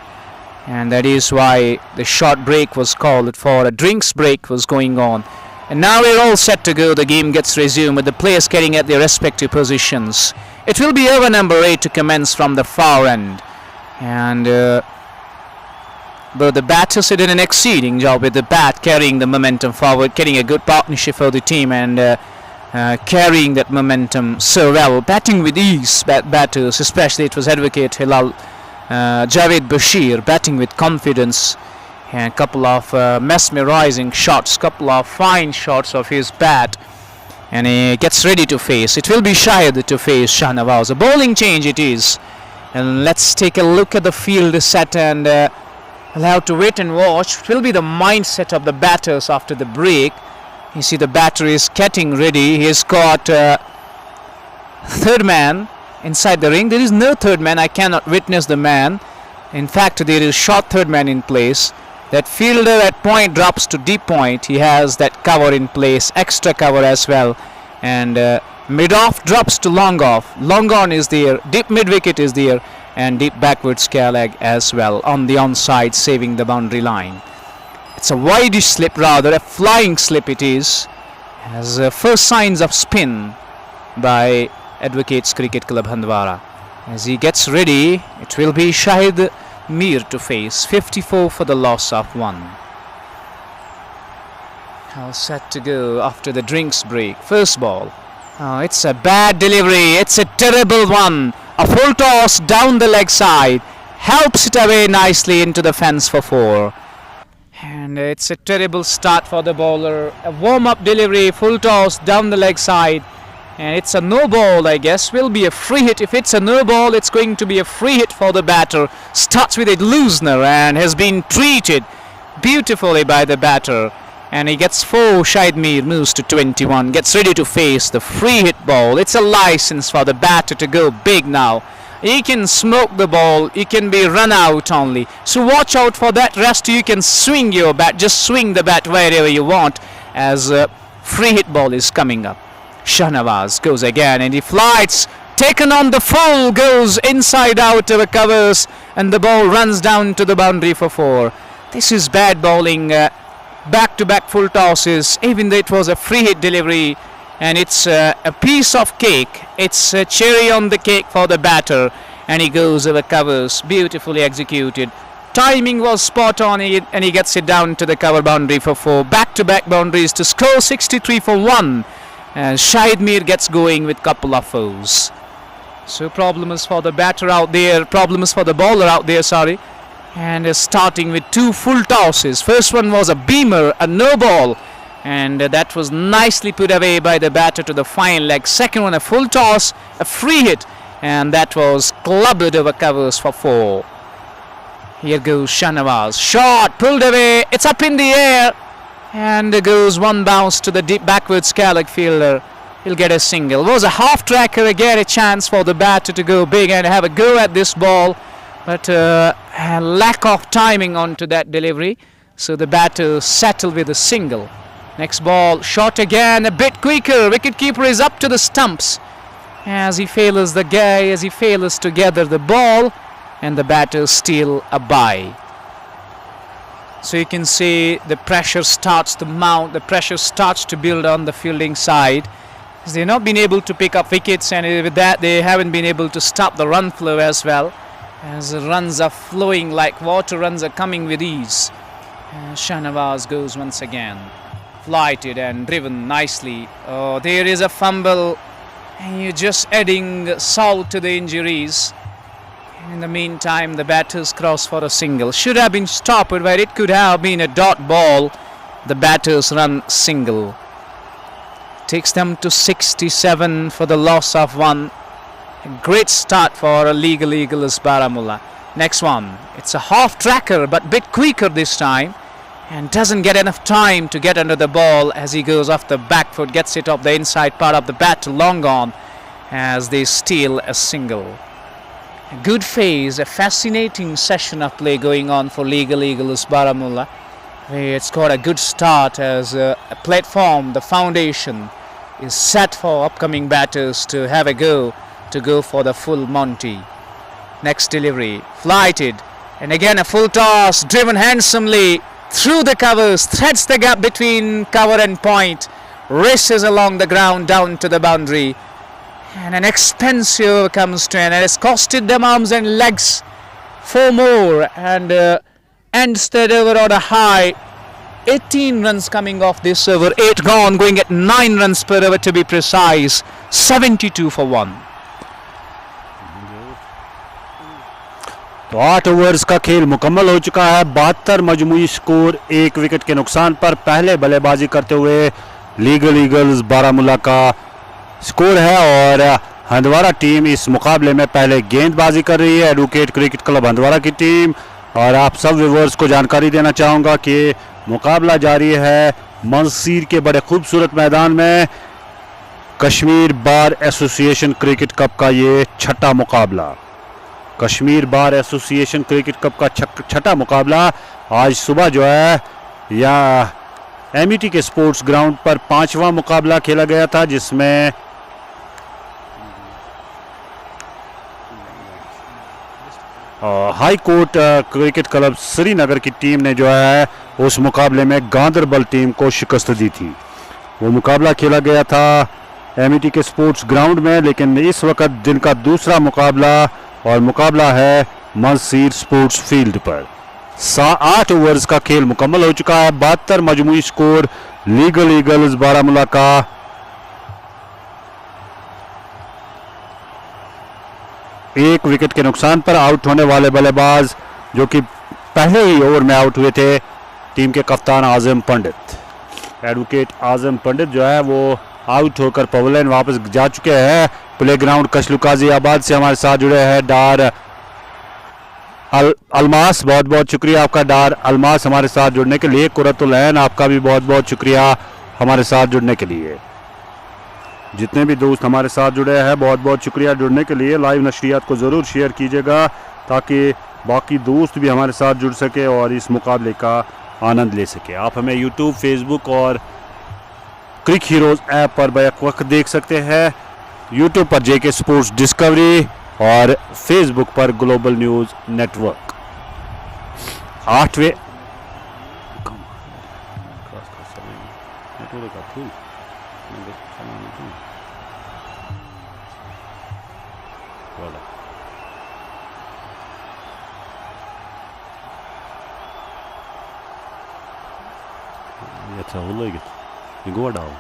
and that is why the short break was called for. A drinks break was going on. And now we're all set to go. The game gets resumed with the players getting at their respective positions. It will be over number 8 to commence from the far end. And but the batters did an exceeding job with the bat, carrying the momentum forward, getting a good partnership for the team, and carrying that momentum so well. Batting with ease, batters, especially it was Advocate Hilal Javed Bashir, batting with confidence. And a couple of mesmerizing shots, couple of fine shots of his bat, and he gets ready to face. It will be Shahid to face Shahnawaz. A bowling change it is, and let's take a look at the field set, and we'll have to wait and watch. It will be the mindset of the batters after the break. You see the batter is getting ready. He's got third man inside the ring. There is no third man. I cannot witness the man. In fact, there is short third man in place. That fielder at point drops to deep point. He has that cover in place, extra cover as well. And mid off drops to long off. Long on is there, deep mid wicket is there, and deep backward scare leg as well on the onside, saving the boundary line. It's a wideish slip, rather a flying slip it is, as first signs of spin by Advocates Cricket Club Handwara. As he gets ready, it will be Shahid Mir to face. 54 for the loss of 1. All set to go after the drinks break. First ball. Oh, it's a bad delivery. It's a terrible one. A full toss down the leg side. Helps it away nicely into the fence for 4. And it's a terrible start for the bowler. A warm-up delivery, full toss down the leg side. And it's a no ball, I guess. Will be a free hit. If it's a no ball, it's going to be a free hit for the batter. Starts with a loosener and has been treated beautifully by the batter. And he gets 4. Shahid Mir moves to 21. Gets ready to face the free hit ball. It's a license for the batter to go big now. he can smoke the ball, he can be run out only. So watch out for that. Rest, you can swing your bat, just swing the bat wherever you want, as a free hit ball is coming up. Shahnawaz goes again and he flights, taken on the full, goes inside out of the covers, and the ball runs down to the boundary for 4. This is bad bowling, back-to-back full tosses, even though it was a free hit delivery, and it's a piece of cake. It's a cherry on the cake for the batter, and he goes over covers, beautifully executed. Timing was spot on, and he gets it down to the cover boundary for 4. Back-to-back boundaries to score 63 for 1. And Shahid Mir gets going with couple of fours. So problems for the batter out there, problems for the bowler out there, sorry. And starting with 2 full tosses. First one was a beamer, a no ball, and that was nicely put away by the batter to the fine leg. Second one, a full toss, a free hit, and that was clubbed over covers for 4. Here goes Shahnawaz. Shot pulled away. It's up in the air. And there goes one bounce to the deep backwards Scarlet fielder. He'll get a single. Was a half tracker again, a chance for the batter to go big and have a go at this ball. But a lack of timing onto that delivery. So the batter settled with a single. Next ball, shot again, a bit quicker. Wicketkeeper is up to the stumps as he fails the guy, as he fails to gather the ball. And the batter still a bye. So you can see the pressure starts to mount, the pressure starts to build on the fielding side. They've not been able to pick up wickets, and with that they haven't been able to stop the run flow as well, as the runs are flowing like water, runs are coming with ease. Shahnawaz goes once again, flighted and driven nicely. Oh, there is a fumble, and you're just adding salt to the injuries. In the meantime, the batters cross for a single. Should have been stopped, where it could have been a dot ball. The batters run single. Takes them to 67 for the loss of 1. A great start for a Legal Eagles Baramulla. Next one. It's a half tracker, but bit quicker this time. And doesn't get enough time to get under the ball as he goes off the back foot. Gets it off the inside part of the bat, long on, as they steal a single. A good phase, a fascinating session of play going on for Legal Eagles Baramulla. It's got a good start as a platform, the foundation is set for upcoming batters to have a go, to go for the full Monty. Next delivery, flighted, and again a full toss, driven handsomely through the covers, threads the gap between cover and point, races along the ground down to the boundary. And an expensive comes to an end. It's costed them arms and legs 4 more, and ends that over on a high. 18 runs coming off this over, 8 gone, going at 9 runs per over to be precise. 72 for 1. तो 8 overs का खेल मुकम्मल हो चुका है। 72 मजमूई score 1 wicket के नुकसान पर पहले बल्लेबाजी करते हुए लीगल ईगल्स बारामुल्ला का स्कोर है, और हंदवारा टीम इस मुकाबले में पहले गेंदबाजी कर रही है, एडवोकेट क्रिकेट क्लब हंदवारा की टीम। और आप सब व्यूअर्स को जानकारी देना चाहूँगा कि मुकाबला जारी है मंसीर के बड़े खूबसूरत मैदान में। Kashmir bar association cricket cup का ये छठा मुकाबला, Kashmir bar association cricket cup का छठा मुकाबला आज सुबह जो है या एमईटी के स्पोर्ट्स ग्राउंड पर 5वां मुकाबला खेला गया था, जिसमें high court cricket club Srinagar की टीम ने जो है उस मुकाबले में गांदरबल टीम को शिकस्त दी थी। वो मुकाबला खेला गया था एमईटी के स्पोर्ट्स ग्राउंड में, लेकिन इस वक्त दिन का दूसरा मुकाबला, और मुकाबला है मंसीर स्पोर्ट्स फील्ड पर। 8 ओवर्स का खेल मुकम्मल हो चुका है। 72 मजमूई स्कोर लीगल ईगल्स बारामुल्ला का। एक विकेट के नुकसान पर आउट होने वाले बल्लेबाज, जो कि पहले ही ओवर में आउट हुए थे, टीम के कप्तान आजम पंडित। एडवोकेट आजम पंडित जो है वो आउट होकर पवेलियन वापस जा चुके हैं। प्लेग्राउंड कशलुकाजी आबाद से हमारे साथ जुड़े हैं डार अलमास। बहुत बहुत शुक्रिया आपका डार अलमास हमारे साथ जुड़ने के लिए। कुरतुल ऐन आपका भी बहुत बहुत शुक्रिया हमारे साथ जुड़ने के लिए। जितने भी दोस्त हमारे साथ जुड़े हैं बहुत बहुत शुक्रिया जुड़ने के लिए। लाइव नशरियात को ज़रूर शेयर कीजिएगा ताकि बाकी दोस्त भी हमारे साथ जुड़ सके और इस मुकाबले का आनंद ले सके। आप हमें यूट्यूब, फेसबुक और क्रिक हीरोज़ ऐप पर बैक वक्त देख सकते हैं। यूट्यूब पर जेके स्पोर्ट्स डिस्कवरी और फेसबुक पर ग्लोबल न्यूज़ नेटवर्क। 8वें अच्छा वो लोग गोवा डाउन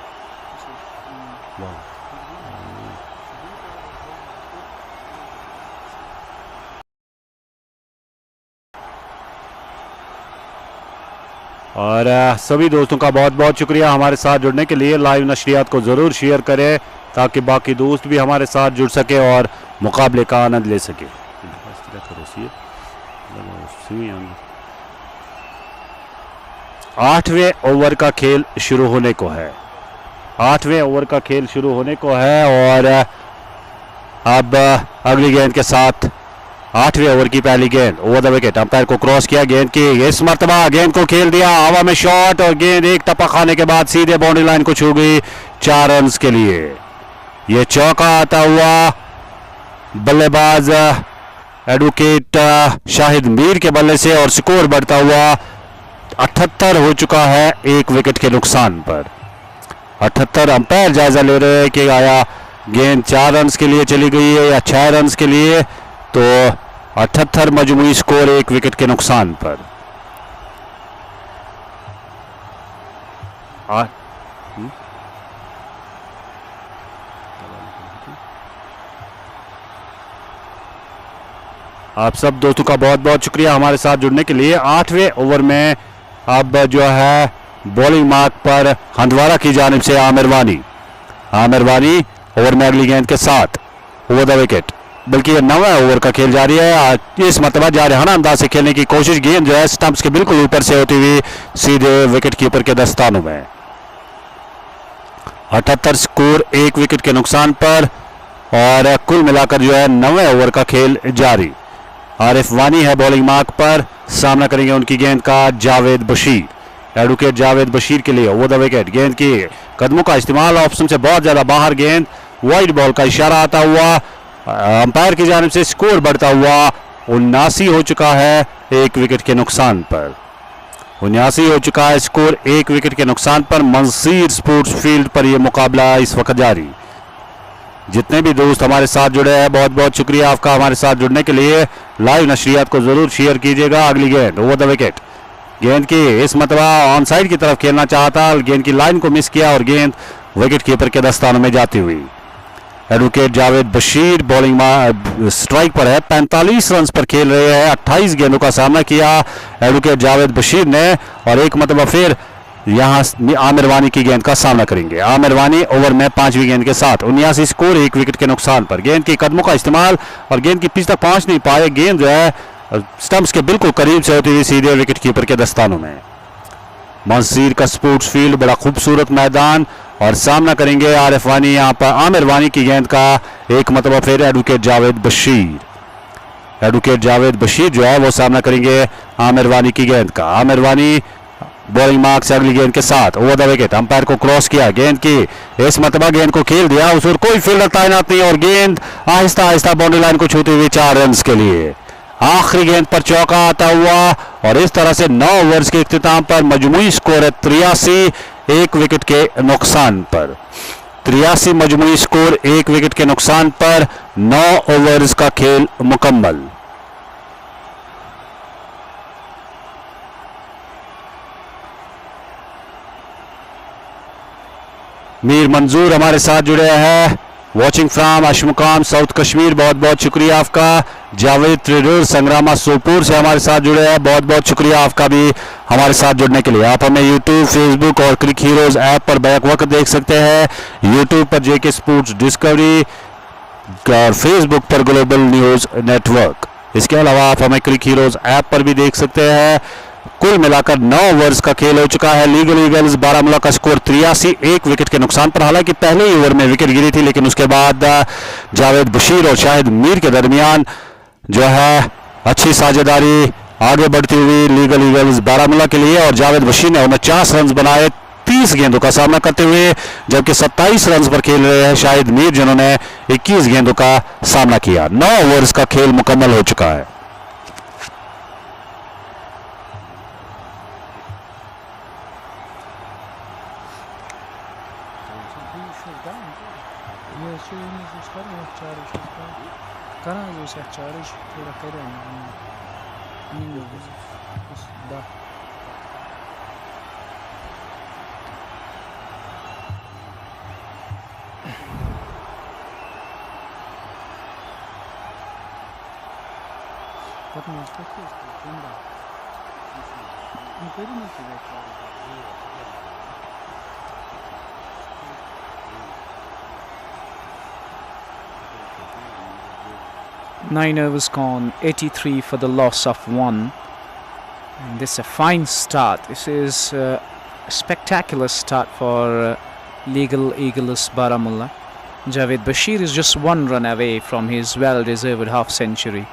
और सभी दोस्तों का बहुत बहुत शुक्रिया हमारे साथ जुड़ने के लिए। लाइव नशरियात को ज़रूर शेयर करें ताकि बाकी दोस्त भी हमारे साथ जुड़ सके और मुकाबले का आनंद ले सके। 8वें ओवर का खेल शुरू होने को है। 8वें ओवर का खेल शुरू होने को है और अब अगली गेंद के साथ 8वें ओवर की पहली गेंद ओवर द विकेट। अंपायर को क्रॉस किया, गेंद की इस मर्तबा गेंद को खेल दिया, हवा में शॉट और गेंद एक टप्पा खाने के बाद सीधे बाउंड्री लाइन को छू गई 4 रन के लिए। यह चौका आता हुआ बल्लेबाज एडवोकेट शाहिद मीर के बल्ले से और स्कोर बढ़ता हुआ 78 हो चुका है 1 विकेट के नुकसान पर। 78 अंपायर जायजा ले रहे हैं कि आया गेंद 4 रन के लिए चली गई है या 6 रन के लिए। तो 78 मजमूई स्कोर 1 विकेट के नुकसान पर। आप सब दोस्तों का बहुत बहुत शुक्रिया हमारे साथ जुड़ने के लिए। 8वें ओवर में अब जो है बॉलिंग मार्क पर हंदवारा की जानिब से आमिर वानी ओवर में अगली गेंद के साथ ओवर द विकेट। बल्कि ये 9वां ओवर का खेल जारी है। इस मरतबा जारहाना अंदाज से खेलने की कोशिश, गेंद जो है स्टंप्स के बिल्कुल ऊपर से होती हुई सीधे विकेट कीपर के दस्तानों में। 78 स्कोर 1 विकेट के नुकसान पर और कुल मिलाकर जो है 9वें ओवर का खेल जारी। आरिफ वानी है बॉलिंग मार्क पर, सामना करेंगे उनकी गेंद का जावेद बशीर। एडवोकेट जावेद बशीर के लिए ओवर द विकेट, गेंद की कदमों का इस्तेमाल, ऑप्शन से बहुत ज्यादा बाहर, गेंद वाइड बॉल का इशारा आता हुआ अंपायर की जानिब से स्कोर बढ़ता हुआ 79 हो चुका है 1 विकेट के नुकसान पर। 79 हो चुका है स्कोर 1 विकेट के नुकसान पर। मंसीर स्पोर्ट्स फील्ड पर यह मुकाबला इस वक्त जारी। जितने भी दोस्त हमारे साथ जुड़े हैं बहुत बहुत शुक्रिया आपका हमारे साथ जुड़ने के लिए। लाइव नशरियात को जरूर शेयर कीजिएगा। अगली गेंद ओवर द विकेट, गेंद की इस मरतबा ऑन साइड की तरफ खेलना चाहता, गेंद की लाइन को मिस किया और गेंद विकेट कीपर के दस्तानों में जाती हुई। Advocate Javed Bashir bowling strike पर है, 45 रन पर खेल रहे हैं। 28 गेंदों का सामना किया एडवोकेट जावेद बशीर ने और एक मरतबा फिर यहां आमिर वानी की गेंद का सामना करेंगे। आमिर वानी ओवर में 5वीं गेंद के साथ 79 स्कोर 1 विकेट के नुकसान पर। गेंद की कदमों का इस्तेमाल और गेंद की पिच तक पहुंच नहीं पाए, गेंद जो है स्टंप्स के बिल्कुल करीब से होती हुई सीधे विकेट कीपर के दस्तानों में। मंसीर का स्पोर्ट्स फील्ड बड़ा खूबसूरत मैदान और सामना करेंगे आरिफ वानी, यहां पर आमिर वानी की गेंद का एक मरतबा फिर एडवोकेट जावेद बशीर। एडवोकेट जावेद बशीर जो है वो सामना करेंगे आमिर वानी की गेंद का। आमिर वानी बॉलिंग मार्क से अगली गेंद के साथ ओवर द विकेट, अंपायर को क्रॉस किया, गेंद की इस मरतबा गेंद को खेल दिया, उस पर कोई फील्डर तैनात नहीं और गेंद आहिस्ता आहिस्ता बाउंड्री लाइन को छूते हुए 4 रन के लिए। आखिरी गेंद पर चौका आता हुआ और इस तरह से 9 ओवर्स के इख्तिताम पर मजमूई स्कोर है 83 1 विकेट के नुकसान पर। 83 मजमूई स्कोर 1 विकेट के नुकसान पर 9 ओवर्स का खेल मुकम्मल। मीर मंजूर हमारे साथ जुड़े हैं watching from Aishmuqam south Kashmir, बहुत बहुत शुक्रिया आपका। जावेद ट्रेडर संग्रामा सोपुर से हमारे साथ जुड़े हैं, बहुत बहुत शुक्रिया आपका भी हमारे साथ जुड़ने के लिए। आप हमें यूट्यूब, फेसबुक और क्रिक हीरोज ऐप पर बैक वक्त देख सकते हैं। यूट्यूब पर जेके स्पोर्ट्स डिस्कवरी और फेसबुक पर ग्लोबल न्यूज नेटवर्क। इसके अलावा आप हमें क्रिक हीरोज ऐप पर भी देख सकते हैं। कुल मिलाकर 9 ओवर्स का खेल हो चुका है। लीगल ईगल्स बारामूला का स्कोर 83, एक विकेट के नुकसान पर। हालांकि पहले ही ओवर में विकेट गिरी थी, लेकिन उसके बाद जावेद बशीर और शाहिद मीर के दरमियान जो है अच्छी साझेदारी आगे बढ़ती हुई लीगल ईगल्स बारामूला के लिए। और जावेद बशीर ने 49 रन बनाए 30 गेंदों का सामना करते हुए, जबकि 27 रन पर खेल रहे हैं शाहिद मीर, जिन्होंने 21 गेंदों का सामना किया। 9 ओवर्स का खेल मुकम्मल हो चुका है। Nine overs gone, 83 for the loss of 1. And this is a fine start. This is a spectacular start for Legal Eagles Baramulla. Javed Bashir is just 1 run away from his well-deserved half-century.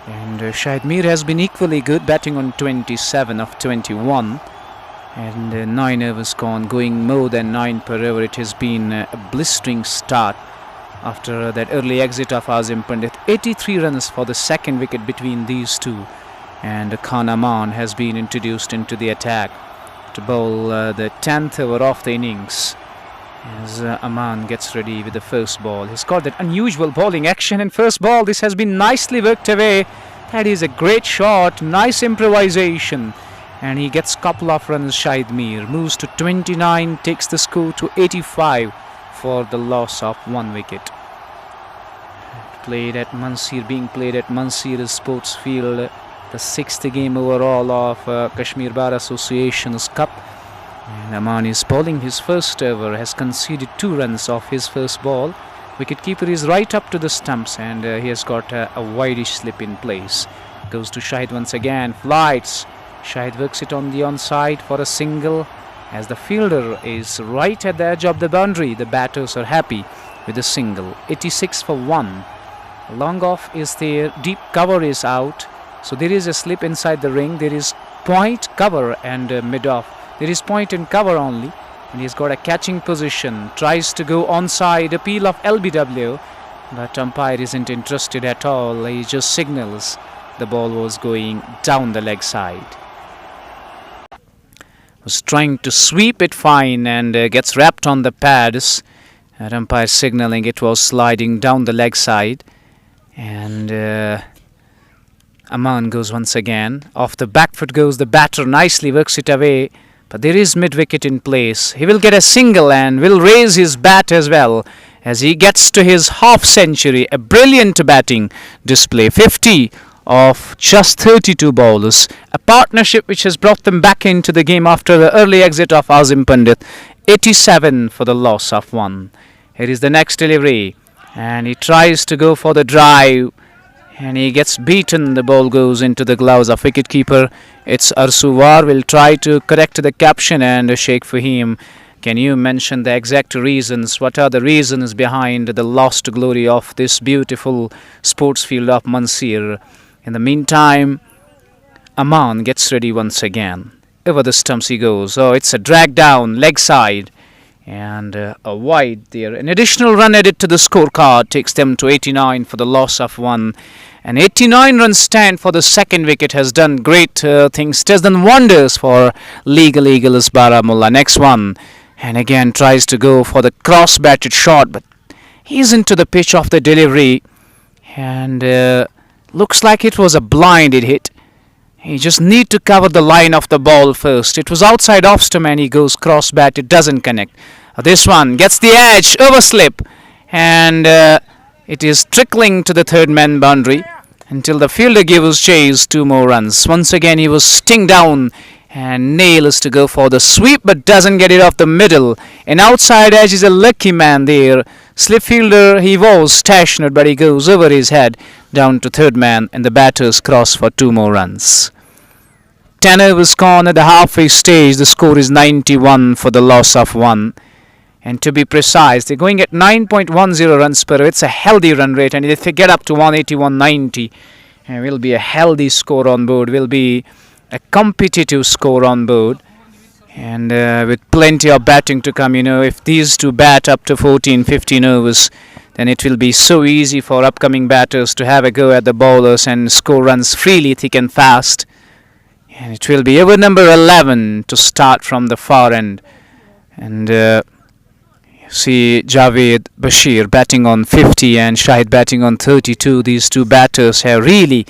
And Shahid Mir has been equally good, batting on 27 of 21. And 9 overs gone, going more than 9 per over. It has been a blistering start after that early exit of Azim Pandit. 83 runs for the second wicket between these two. And Khan Aman has been introduced into the attack to bowl the 10th over of the innings. As Aman gets ready with the first ball. He's got that unusual bowling action in first ball. This has been nicely worked away. That is a great shot, nice improvisation. And he gets a couple of runs. Shahid Mir moves to 29, takes the score to 85 for the loss of 1 wicket. Being played at Mansir Sports Field, the 6th game overall of Kashmir Bar Association's Cup. And Aman is bowling his first over, has conceded 2 runs off his first ball. Wicketkeeper is right up to the stumps, and he has got a wideish slip in place. Goes to Shahid once again, flights. Shahid works it on the onside for a single. As the fielder is right at the edge of the boundary, the batters are happy with the single. 86 for 1. Long off is there, deep cover is out. So there is a slip inside the ring. There is point, cover and mid off. There is point and cover only. And he's got a catching position. Tries to go onside, appeal of LBW. But umpire isn't interested at all. He just signals the ball was going down the leg side. Was trying to sweep it fine and gets wrapped on the pads. Umpire signaling it was sliding down the leg side. And Aman goes once again. Off the back foot goes the batter, nicely works it away. But there is mid-wicket in place. He will get a single and will raise his bat as well as he gets to his half-century. A brilliant batting display. 50 of just 32 bowlers. A partnership which has brought them back into the game after the early exit of Azim Pandit. 87 for the loss of 1. Here is the next delivery. And he tries to go for the drive. And he gets beaten. The ball goes into the gloves of wicketkeeper. It's Arsuwar will try to correct the caption, and Sheikh Fahim, can you mention the exact reasons? What are the reasons behind the lost glory of this beautiful sports field of Mansir? In the meantime, Aman gets ready once again. Over the stumps he goes. Oh, it's a drag down, leg side. And a wide there. An additional run added to the scorecard takes them to 89 for the loss of 1. An 89 run stand for the second wicket has done great things. It has done wonders for Legal Eagles Baramulla. Next one. And again tries to go for the cross-batted shot. But he's into the pitch of the delivery. And looks like it was a blinded hit. He just need to cover the line of the ball first. It was outside off stump and he goes cross-bat. It doesn't connect. This one gets the edge, overslip. And it is trickling to the third man boundary until the fielder gives chase 2 more runs. Once again he was sting down and nails to go for the sweep but doesn't get it off the middle. An outside edge is a lucky man there. Slip fielder he was stationed but he goes over his head down to third man and the batters cross for 2 more runs. 10 overs gone at the halfway stage. The score is 91 for the loss of 1. And to be precise, they're going at 9.10 runs per hour. It's a healthy run rate, and if they get up to 180, 190, it will be a healthy score on board, will be a competitive score on board. And with plenty of batting to come, if these two bat up to 14, 15 overs, then it will be so easy for upcoming batters to have a go at the bowlers and score runs freely, thick and fast. And it will be over number 11 to start from the far end. And see Javed Bashir batting on 50 and Shahid batting on 32. These two batters have really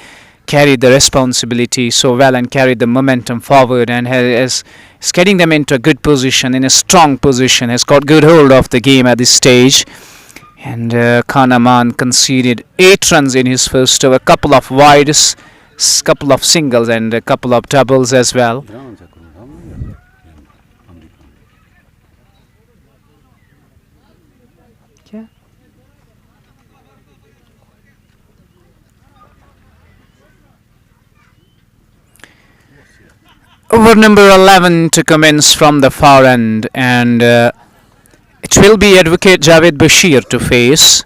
carried the responsibility so well and carried the momentum forward, and is getting them into a good position, in a strong position, has got good hold of the game at this stage. And Khan Aman conceded 8 runs in his first over, a couple of wides, couple of singles and a couple of doubles as well. Over number 11 to commence from the far end, and it will be Advocate Javed Bashir to face.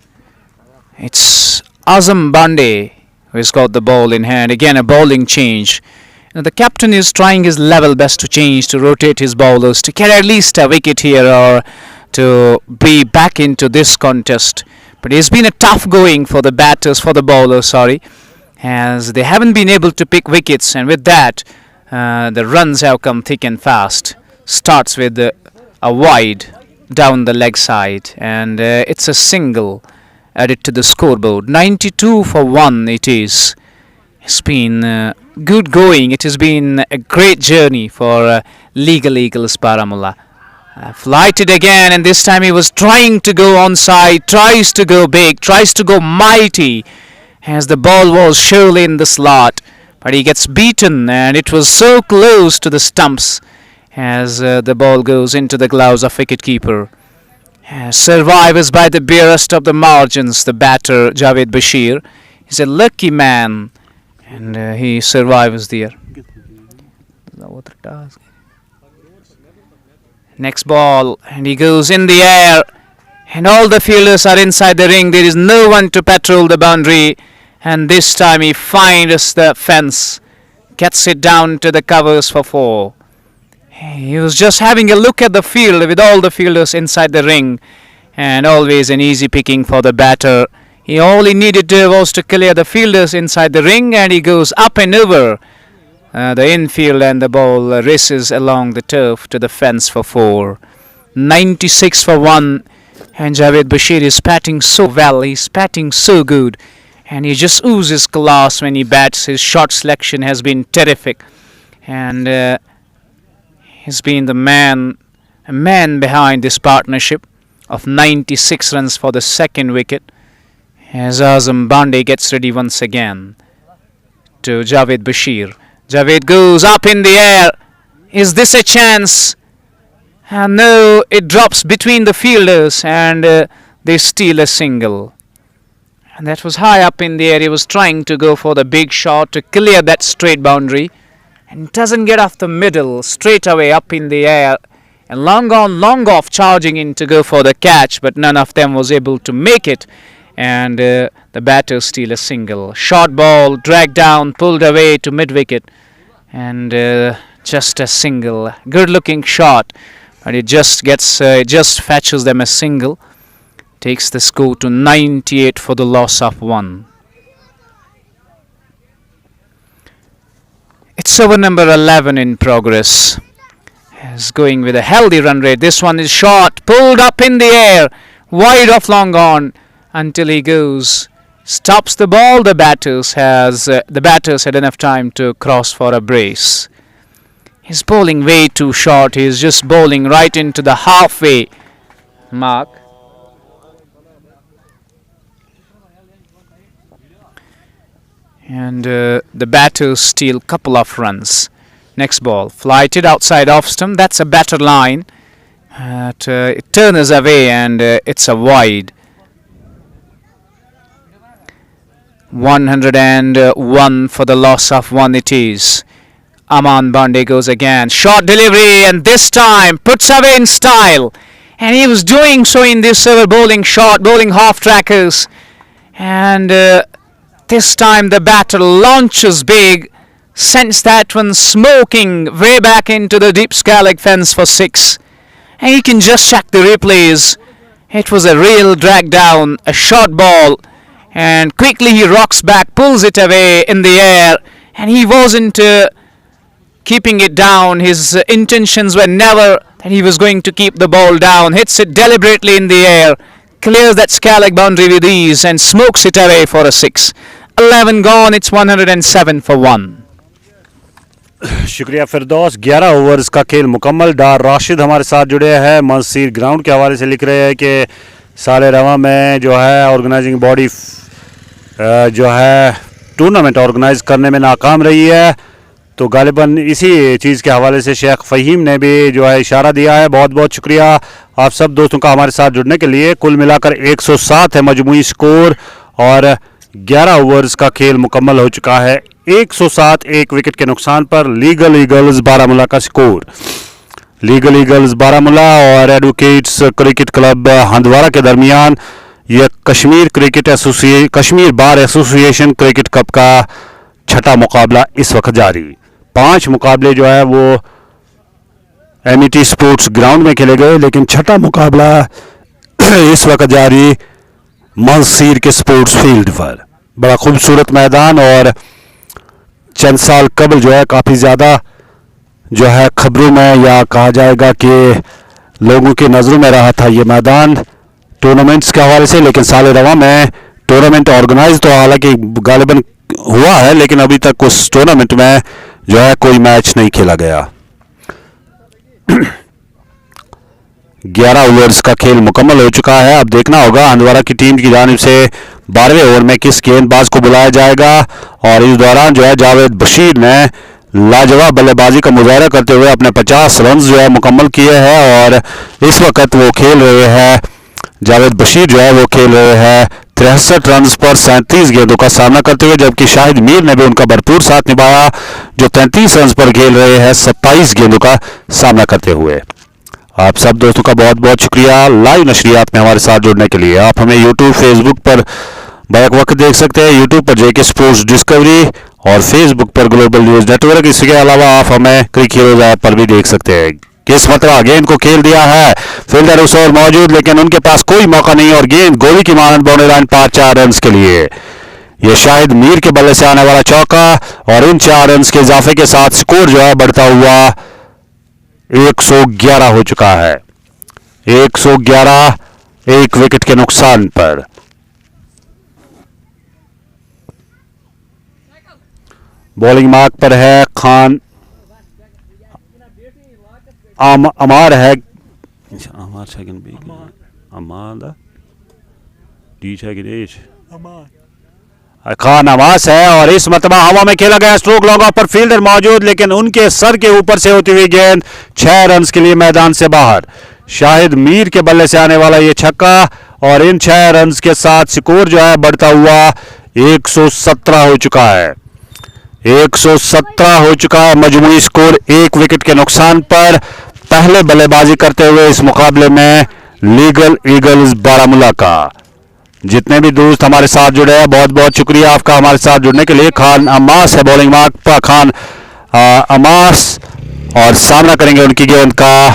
It's Azam Bande who has got the ball in hand. Again, a bowling change. The captain is trying his level best to change, to rotate his bowlers, to get at least a wicket here or to be back into this contest. But it's been a tough going for the batters, for the bowlers, as they haven't been able to pick wickets, and with that, the runs have come thick and fast. Starts with a wide down the leg side, and it's a single added to the scoreboard. 92 for 1 it is. It's been good going. It has been a great journey for Legal Eagles Baramulla. Flighted again, and this time he was trying to go onside, tries to go big, tries to go mighty, as the ball was surely in the slot. But he gets beaten, and it was so close to the stumps as the ball goes into the gloves of wicketkeeper. Survives by the barest of the margins, the batter Javed Bashir. He's a lucky man, and he survives there. Next ball, and he goes in the air, and all the fielders are inside the ring. There is no one to patrol the boundary. And this time he finds the fence, gets it down to the covers for 4. He was just having a look at the field with all the fielders inside the ring, and always an easy picking for the batter. All he needed to do was to clear the fielders inside the ring, and he goes up and over the infield, and the ball races along the turf to the fence for 4. 96 for 1, and Javed Bashir is batting so well, he's batting so good. And he just oozes class when he bats. His shot selection has been terrific. And he's been a man behind this partnership of 96 runs for the second wicket. As Azam Bande gets ready once again to Javed Bashir. Javed goes up in the air. Is this a chance? And no, it drops between the fielders, and they steal a single. And that was high up in the air. He was trying to go for the big shot to clear that straight boundary, and doesn't get off the middle, straight away up in the air, and long on, long off, charging in to go for the catch, but none of them was able to make it, and the batters steal a single. Short ball, dragged down, pulled away to mid-wicket, and just a single. Good looking shot, but it just fetches them a single. Takes the score to 98 for the loss of 1. It's over number 11 in progress. Is going with a healthy run rate. This one is short, pulled up in the air, wide off, long on, until he goes, stops the ball. The batters had enough time to cross for a brace. He's bowling way too short. He's just bowling right into the halfway mark. And the batters steal a couple of runs. Next ball, flighted outside off stump. That's a batter line. It turns away, and it's a wide. 101 for the loss of 1 it is. Aman Bande goes again. Short delivery, and this time puts away in style. And he was doing so in this over, bowling short, bowling half trackers. And this time the batter launches big, sends that one smoking way back into the deep sky leg fence for 6. And you can just check the replays. It was a real drag down, a short ball. And quickly he rocks back, pulls it away in the air. And he wasn't keeping it down. His intentions were never that he was going to keep the ball down. Hits it deliberately in the air, clears that sky leg boundary with ease and smokes it away for a 6. 11 gone, it's 107 for 1. शुक्रिया फिरदौस। 11 overs का खेल मुकम्मल। डार राशिद हमारे साथ जुड़े हैं Mangsir ground के हवाले से लिख रहे हैं कि साले रवा में जो है ऑर्गेनाइजिंग बॉडी जो है टूर्नामेंट ऑर्गेनाइज करने में नाकाम रही है, तो गालिबन इसी चीज़ के हवाले से शेख फ़हीम ने भी जो है इशारा दिया है। बहुत बहुत शुक्रिया आप सब दोस्तों का हमारे साथ जुड़ने के लिए। कुल मिलाकर 107 है मजमूई स्कोर और 11 ओवर्स का खेल मुकम्मल हो चुका है। 107 एक विकेट के नुकसान पर लीगल ईगल्स बारामूला का स्कोर। लीगल ईगल्स बारामूला और एडवोकेट्स क्रिकेट क्लब हंदवारा के दरमियान यह Kashmir bar association cricket cup का छठा मुकाबला इस वक्त जारी। 5 मुकाबले जो है वो एमईटी स्पोर्ट्स ग्राउंड में खेले गए, लेकिन छठा मुकाबला इस वक्त जारी मंसीर के स्पोर्ट्स फील्ड पर। बड़ा खूबसूरत मैदान और चंद साल कबल जो है काफ़ी ज़्यादा जो है खबरों में या कहा जाएगा कि लोगों की नज़रों में रहा था ये मैदान टूर्नामेंट्स के हवाले से, लेकिन साल रवा में टूर्नामेंट ऑर्गेनाइज तो हालांकि गालिबन हुआ है, लेकिन अभी तक उस टूर्नामेंट में जो है कोई मैच नहीं खेला गया। 11 ओवर्स का खेल मुकम्मल हो चुका है। अब देखना होगा हंदवारा की टीम की जानिब से 12वें ओवर में किस गेंदबाज को बुलाया जाएगा, और इस दौरान जो है जावेद बशीर ने लाजवाब बल्लेबाजी का मुजाहरा करते हुए अपने 50 रन जो है मुकम्मल किए हैं, और इस वक्त वो खेल रहे हैं जावेद बशीर जो है वो खेल रहे हैं 63 रन पर 37 गेंदों का सामना करते हुए, जबकि शाहिद मीर ने भी उनका भरपूर साथ निभाया जो 33 रन पर खेल रहे हैं 27 गेंदों का सामना करते हुए। आप सब दोस्तों का बहुत बहुत शुक्रिया लाइव नशरियात में हमारे साथ जुड़ने के लिए। आप हमें यूट्यूब फेसबुक पर बैक वक्त देख सकते हैं, यूट्यूब पर जेके स्पोर्ट्स डिस्कवरी और फेसबुक पर ग्लोबल न्यूज नेटवर्क। इसके अलावा आप हमें क्रिक हीरोज ऐप पर भी देख सकते हैं। किस मतलब गेंद को खेल दिया है, फील्डर उस ओर मौजूद लेकिन उनके पास कोई मौका नहीं और गेंद गोली की मानद बाउंड्री लाइन पार 4 रन के लिए। यह शाहिद मीर के बल्ले से आने वाला चौका और इन 4 रन के इजाफे के साथ स्कोर जो है बढ़ता हुआ 111 हो चुका है। 111 एक विकेट के नुकसान पर। बॉलिंग मार्क पर है खान अमार है अमार सेकंड भी अमार डी खान आवास है, और इस मतबा हवा में खेला गया स्ट्रोक लॉन्ग ऑफ पर फील्डर मौजूद लेकिन उनके सर के ऊपर से होती हुई गेंद 6 रन के लिए मैदान से बाहर। शाहिद मीर के बल्ले से आने वाला ये छक्का और इन 6 रन के साथ स्कोर जो है बढ़ता हुआ 117 हो चुका है। 117 हो चुका है मजमूई स्कोर एक विकेट के नुकसान पर। पहले बल्लेबाजी करते हुए इस मुकाबले में लीगल ईगल्स बारामूला का। जितने भी दोस्त हमारे साथ जुड़े हैं बहुत बहुत शुक्रिया आपका हमारे साथ जुड़ने के लिए। खान अमास है बॉलिंग मार्क पर, खान अमास, और सामना करेंगे उनकी गेंद का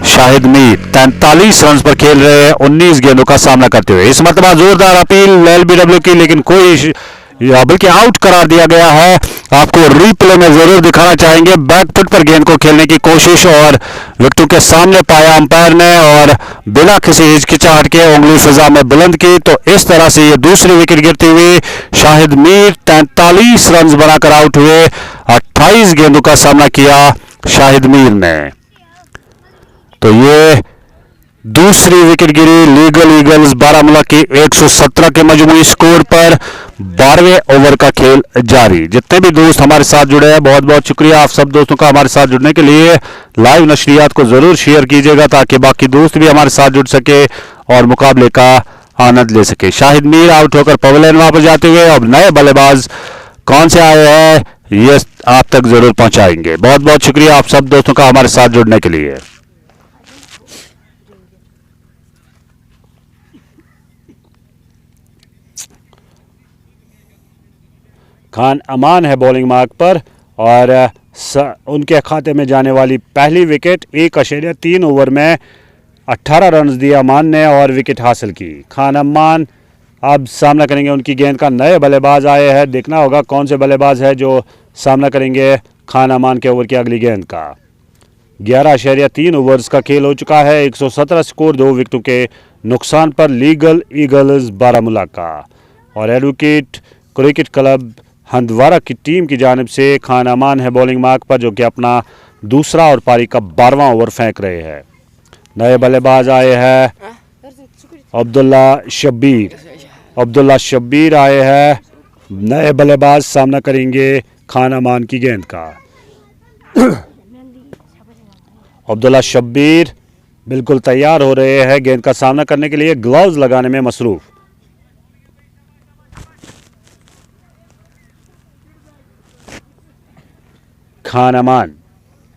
शाहिद मीर। 43 रन पर खेल रहे हैं 19 गेंदों का सामना करते हुए। इस मरतबा जोरदार अपील एलबीडब्ल्यू की, लेकिन कोई बल्कि आउट करार दिया गया है। आपको रिप्ले में जरूर दिखाना चाहेंगे। बैकफुट पर गेंद को खेलने की कोशिश और विकेटों के सामने पाया अंपायर ने और बिना किसी हिचकिचाहट के उंगली फिजा में बुलंद की, तो इस तरह से ये दूसरी विकेट गिरती हुई शाहिद मीर 43 रन बनाकर आउट हुए। 28 गेंदों का सामना किया शाहिद मीर ने, तो ये दूसरी विकेट गिरी लीगल ईगल्स बारामूला की 117 के मजमूई स्कोर पर। 12वें ओवर का खेल जारी। जितने भी दोस्त हमारे साथ जुड़े हैं बहुत बहुत शुक्रिया आप सब दोस्तों का हमारे साथ जुड़ने के लिए। लाइव नशरियात को जरूर शेयर कीजिएगा ताकि बाकी दोस्त भी हमारे साथ जुड़ सके और मुकाबले का आनंद ले सके। शाहिद मीर आउट होकर पवेलियन वापस जाते हुए अब नए बल्लेबाज कौन से आए हैं ये आप तक जरूर पहुंचाएंगे। बहुत बहुत शुक्रिया आप सब दोस्तों का हमारे साथ जुड़ने के लिए। खान अमान है बॉलिंग मार्क पर और उनके खाते में जाने वाली पहली विकेट 1.3 ओवर में 18 रन दिए अमान ने और विकेट हासिल की। खान अमान अब सामना करेंगे उनकी गेंद का। नए बल्लेबाज आए हैं, देखना होगा कौन से बल्लेबाज है जो सामना करेंगे खान अमान के ओवर की अगली गेंद का। 11.3 ओवर्स का खेल हो चुका है। 117 स्कोर, 2 विकेटों के नुकसान पर लीगल ईगल्स बारामूला का। और एडवोकेट क्रिकेट क्लब हंदवारा की टीम की जानिब से खान अमान है बॉलिंग मार्क पर, जो कि अपना दूसरा और पारी का 12वां ओवर फेंक रहे हैं। नए बल्लेबाज आए हैं अब्दुल्ला शब्बीर आए हैं। नए बल्लेबाज सामना करेंगे खान अमान की गेंद का। अब्दुल्ला शब्बीर बिल्कुल तैयार हो रहे हैं गेंद का सामना करने के लिए, ग्लव्स लगाने में मसरूफ। खान अमान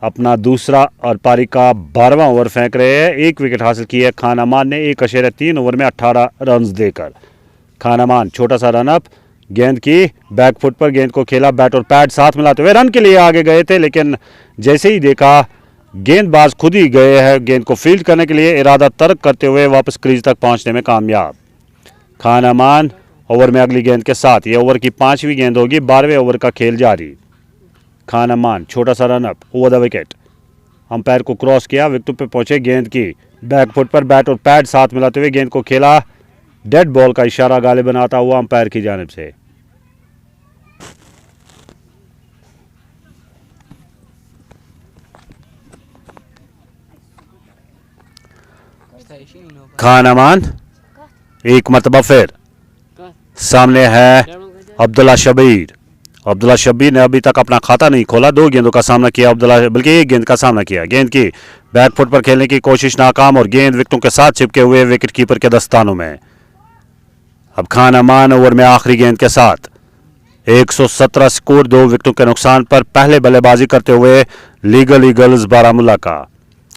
अपना दूसरा और पारी का 12वां ओवर फेंक रहे हैं। 1 विकेट हासिल की है खान अमान ने 1.3 ओवर में 18 रन देकर। खान अमान छोटा सा रन अप, गेंद की बैक फुट पर गेंद को खेला, बैट और पैड साथ मिलाते हुए रन के लिए आगे गए थे, लेकिन जैसे ही देखा गेंदबाज खुद ही गए हैं गेंद को फील्ड करने के लिए, इरादा तर्क करते हुए वापस क्रीज तक पहुंचने में कामयाब। खान अमान ओवर में अगली गेंद के साथ, ये ओवर की 5वीं गेंद होगी, 12वें ओवर का खेल जारी। खान अमान छोटा सा run up over the wicket, umpire को क्रॉस किया, विकेट पे पहुंचे, गेंद की बैक फुट पर बैट और पैड साथ मिलाते हुए गेंद को खेला, डेड बॉल का इशारा गालिब बनाता हुआ अंपायर की जानिब से। खान अमान एक मरतबा फिर सामने है अब्दुल्ला शब्बीर। अब्दुल्ला शब्बीर ने अभी तक अपना खाता नहीं खोला, 2 गेंदों का सामना किया अब्दुल्ला, बल्कि 1 गेंद का सामना किया। गेंद की बैक फुट पर खेलने की कोशिश नाकाम और गेंद विकेटों के साथ चिपके हुए विकेट कीपर के दस्तानों में। अब खान अमान ओवर में आखिरी गेंद के साथ 117 स्कोर, 2 विकेटों के नुकसान पर पहले बल्लेबाजी करते हुए लीगल ईगल्स बारामूला का।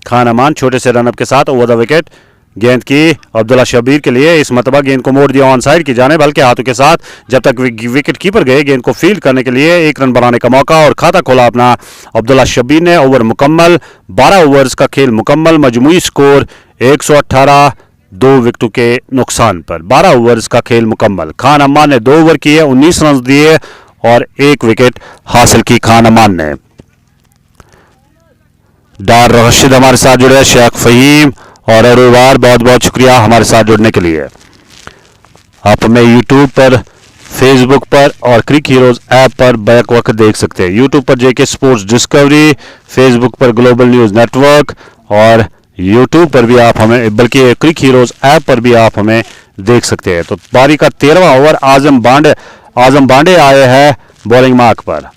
खान अमान छोटे से रनअप के साथ ओवर द विकेट, गेंद की अब्दुल्ला शब्बीर के लिए, इस मरतबा गेंद को मोड़ दिया ऑन साइड की जानिब हल्के हाथों के साथ, जब तक विकेट कीपर गए गेंद को फील्ड करने के लिए 1 रन बनाने का मौका और खाता खोला अपना अब्दुल्ला शब्बीर ने। ओवर मुकम्मल, 12 ओवर्स का खेल मुकम्मल, मजमूई स्कोर 118, 2 विकेटों के नुकसान पर 12 ओवर्स का खेल मुकम्मल। खान अमान ने 2 ओवर किए, 19 रन दिए और 1 विकेट हासिल की खान अमान ने। डार रशीद हमारे साथ जुड़े, शेख फहीम और अरुवार, बहुत बहुत शुक्रिया हमारे साथ जुड़ने के लिए। आप हमें यूट्यूब पर, फेसबुक पर और क्रिक हीरोज ऐप पर बैक वक्त देख सकते हैं। यूट्यूब पर जेके स्पोर्ट्स डिस्कवरी, फेसबुक पर ग्लोबल न्यूज नेटवर्क और यूट्यूब पर भी आप हमें, बल्कि क्रिक हीरोज ऐप पर भी आप हमें देख सकते हैं। तो पारी का 13वां ओवर, आजम बांडे आए हैं बॉलिंग मार्क पर।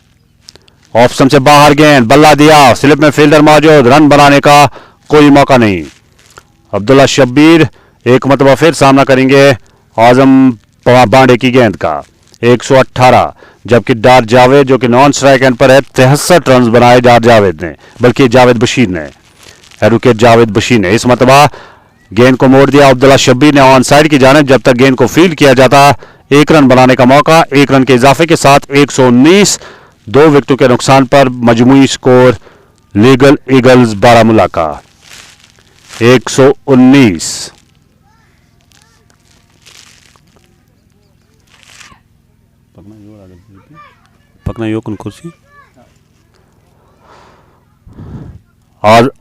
ऑप्शन से बाहर गेंद, बल्ला दिया, स्लिप में फील्डर मौजूद, रन बनाने का कोई मौका नहीं। अब्दुल्ला शब्बीर एक मरतबा फिर सामना करेंगे आजम बांडे की गेंद का। 118, जबकि डार जावेद जो कि नॉन स्ट्राइक एंड पर है, 63 रन बनाए डार जावेद ने, बल्कि जावेद बशीर ने, एडवोकेट जावेद बशीर ने। इस मरतबा गेंद को मोड़ दिया अब्दुल्ला शब्बीर ने ऑन साइड की जानिब, जब तक गेंद को फील्ड किया जाता 1 रन बनाने का मौका, 1 रन के इजाफे के साथ 119, 2 विकेटों के नुकसान पर मजमूई स्कोर लीगल ईगल्स बारामूला का 119। पकना यो कौन कुर्सी और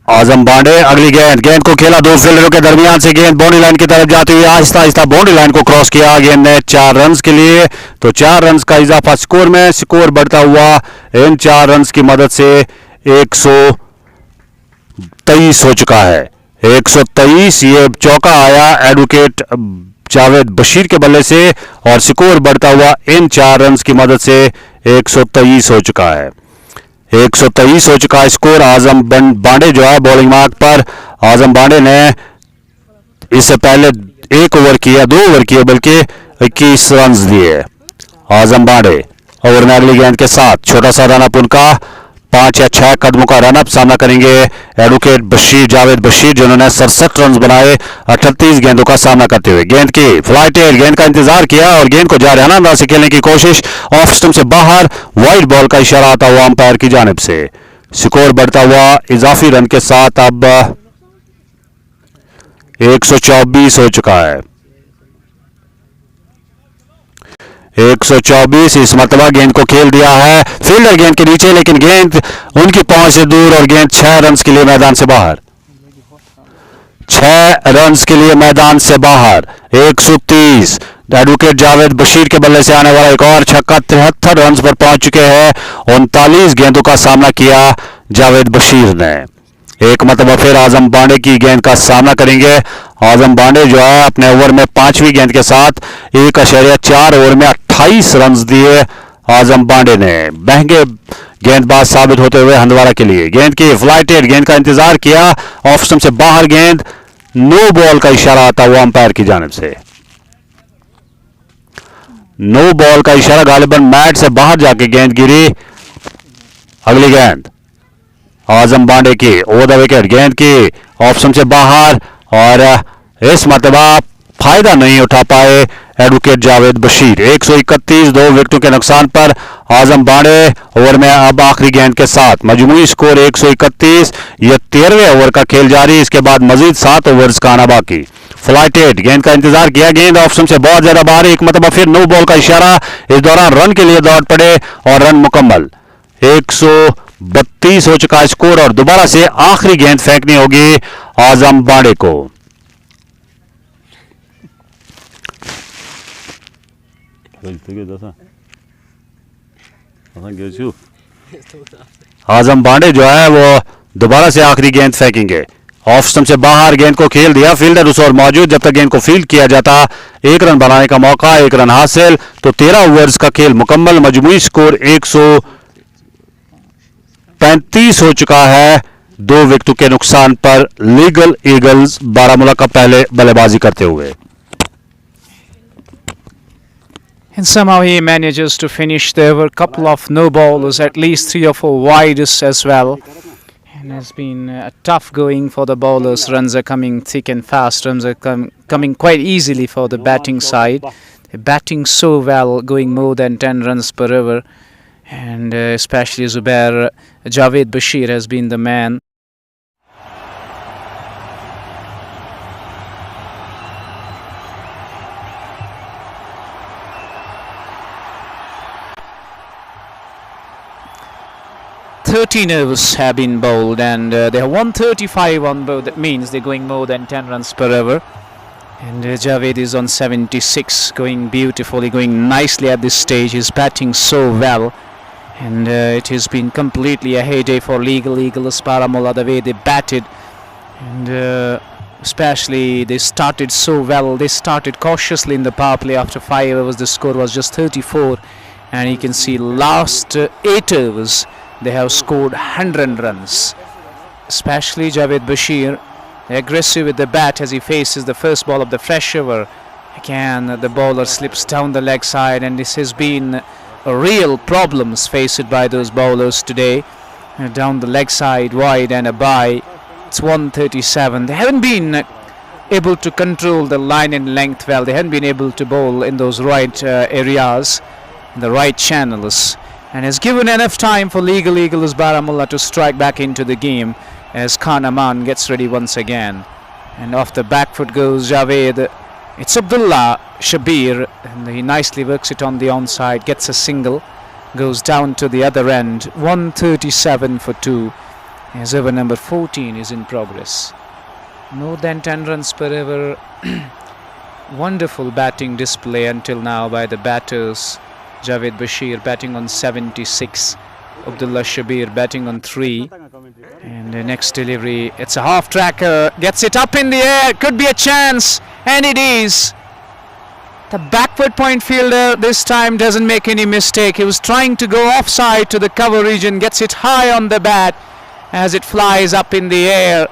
आजम बांडे अगली गेंद को खेला, 2 फील्डरों के दरमियान से गेंद बाउंड्री लाइन की तरफ जाती हुई आहिस्ता आहिस्ता बाउंड्री लाइन को क्रॉस किया। गेंद ने 4 रन के लिए, तो 4 रन का इजाफा स्कोर में, स्कोर बढ़ता हुआ इन 4 रन की मदद से 123 हो चुका है। 123, ये चौका आया एडवोकेट जावेद बशीर के बल्ले से और स्कोर बढ़ता हुआ इन 4 रन की मदद से 123 हो चुका है। 123 हो चुका है स्कोर। आजम बांडे जो है बॉलिंग मार्क पर, आजम बांडे ने इससे पहले 1 ओवर किया, 2 ओवर किए, बल्कि 21 रन दिए। आजम बांडे ओवर में अगली गेंद के साथ छोटा सा रनअप उनका 5 या 6 कदमों का रनअप। सामना करेंगे एडवोकेट बशीर, जावेद बशीर, जिन्होंने 67 रन बनाए 38 गेंदों का सामना करते हुए। गेंद की फ्लाइटेड, गेंद का इंतजार किया और गेंद को जारहाना अंदाज से खेलने की कोशिश, ऑफ स्टंप से बाहर, वाइड बॉल का इशारा आता हुआ अंपायर की जानिब से। स्कोर बढ़ता हुआ इजाफी रन के साथ अब 124 हो चुका है। 124। इस मरतबा गेंद को खेल दिया है फील्डर गेंद के नीचे, लेकिन गेंद उनकी पहुंच से दूर और गेंद 6 रन के लिए मैदान से बाहर। 6 रन के लिए मैदान से बाहर। 130। एडवोकेट जावेद बशीर के बल्ले से आने वाला एक और छक्का 73 रन पर पहुंच चुके हैं। 39 गेंदों का सामना किया जावेद बशीर ने। एक मतलब फिर आजम बांडे की गेंद का सामना करेंगे। आजम बांडे जो है अपने ओवर में 5वीं गेंद के साथ 1.4 ओवर में 28 रन दिए आजम बांडे ने। महंगे गेंदबाज साबित होते हुए हंदवाड़ा के लिए। गेंद की फ्लाइटेड, गेंद का इंतजार किया, ऑफ स्टंप से बाहर गेंद, नो बॉल का इशारा आता हुआ अंपायर की जानिब से। नो बॉल का इशारा, गालिबन मैट से बाहर जाके गेंद गिरी। अगली गेंद आजम बांडे की ओवर द विकेट, गेंद की ऑफ स्टंप से बाहर और इस मरतबा फायदा नहीं उठा पाए एडवोकेट जावेद बशीर। 131, 2 विकेटों के नुकसान पर आजम बांडे ओवर में अब आखिरी गेंद के साथ। मजमूई स्कोर 131। यह 13वें ओवर का खेल जारी, इसके बाद मजीद 7 ओवर्स का आना बाकी। फ्लाइटेड, गेंद का इंतजार किया, गेंद ऑफ स्टंप से बहुत ज्यादा बाहर। एक मतलब फिर नो बॉल का इशारा, इस दौरान रन के लिए दौड़ पड़े और रन मुकम्मल। 132 हो चुका स्कोर और दोबारा से आखिरी गेंद फेंकनी होगी आजम बांडे को। आजम बांडे जो है वो दोबारा से आखिरी गेंद फेंकेंगे। ऑफ स्टंप से बाहर गेंद को खेल दिया, फील्डर उस ओर मौजूद। जब तक गेंद को फील्ड किया जाता 1 रन बनाने का मौका, 1 रन हासिल, तो 13 ओवर्स का खेल मुकम्मल। मजमूई स्कोर 135 हो चुका है 2 विकेटों के नुकसान पर लीगल ईगल्स बारामूला का पहले बल्लेबाजी करते हुए। And somehow he manages to finish. There were a couple of no ballers, at least 3 or 4 wides as well. And it's been tough going for the bowlers. Runs are coming thick and fast. Runs are coming quite easily for the batting side. They're batting so well, going more than 10 runs per over. And especially Zubair, Javed Bashir has been the man. Thirteen overs have been bowled and they have 135 on board. That means they're going more than 10 runs per over. And Javed is on 76, going beautifully, going nicely at this stage. He's batting so well. And it has been completely a heyday for Legal Eagles Baramulla, the way they batted. And especially they started so well. They started cautiously in the power play. After 5 overs, the score was just 34. And you can see last 8 overs, they have scored 100 runs. Especially Javed Bashir, aggressive with the bat as he faces the first ball of the fresh over. Again, the bowler slips down the leg side, and this has been real problems faced by those bowlers today. Down the leg side, wide and a bye. It's 137. They haven't been able to control the line and length well. They haven't been able to bowl in those right areas, in the right channels. And has given enough time for Legal Eagles Baramulla to strike back into the game as Khan Aman gets ready once again. And off the back foot goes Javed. It's Abdullah Shabir, and he nicely works it on the onside, gets a single, goes down to the other end. 137 for 2 as over number 14 is in progress. More than 10 runs per over. Wonderful batting display until now by the batters. Javed Bashir batting on 76, Abdullah Shabir batting on 3, and the next delivery, it's a half tracker, gets it up in the air, could be a chance, and it is. The backward point fielder this time doesn't make any mistake. He was trying to go offside to the cover region, gets it high on the bat as it flies up in the air,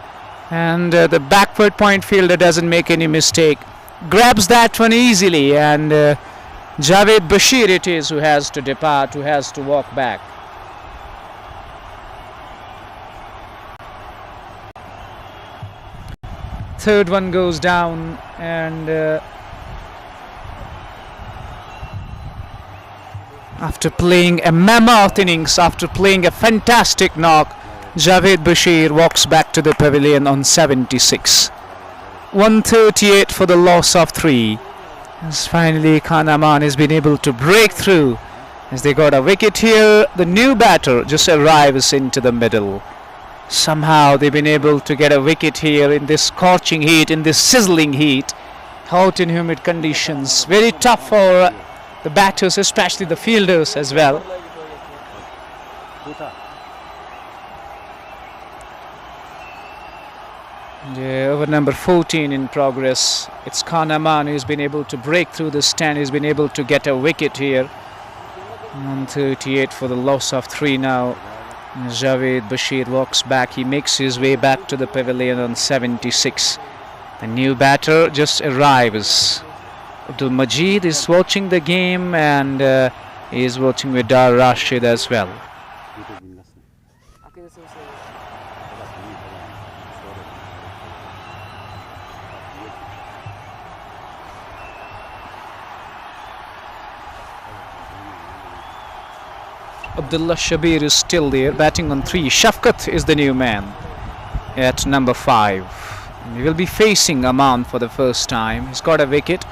and the backward point fielder doesn't make any mistake, grabs that one easily, and Javed Bashir it is who has to depart, who has to walk back. Third one goes down, and after playing a mammoth innings, after playing a fantastic knock, Javed Bashir walks back to the pavilion on 76. 138 for the loss of 3. As finally Khan Aman has been able to break through. As they got a wicket here, the new batter just arrives into the middle. Somehow they've been able to get a wicket here in this scorching heat, in this sizzling heat. Hot and humid conditions. Very tough for the batters, especially the fielders as well. Over number 14 in progress. It's Khan Aman who's been able to break through the stand. He's been able to get a wicket here. 138 for the loss of 3 now. Javed Bashir walks back. He makes his way back to the pavilion on 76. The new batter just arrives. Abdul Majid is watching the game, and he is watching with Dar Rashid as well. Abdullah Shabir is still there, batting on 3. Shafkat is the new man at number 5. And he will be facing Aman for the first time. He's got a wicket,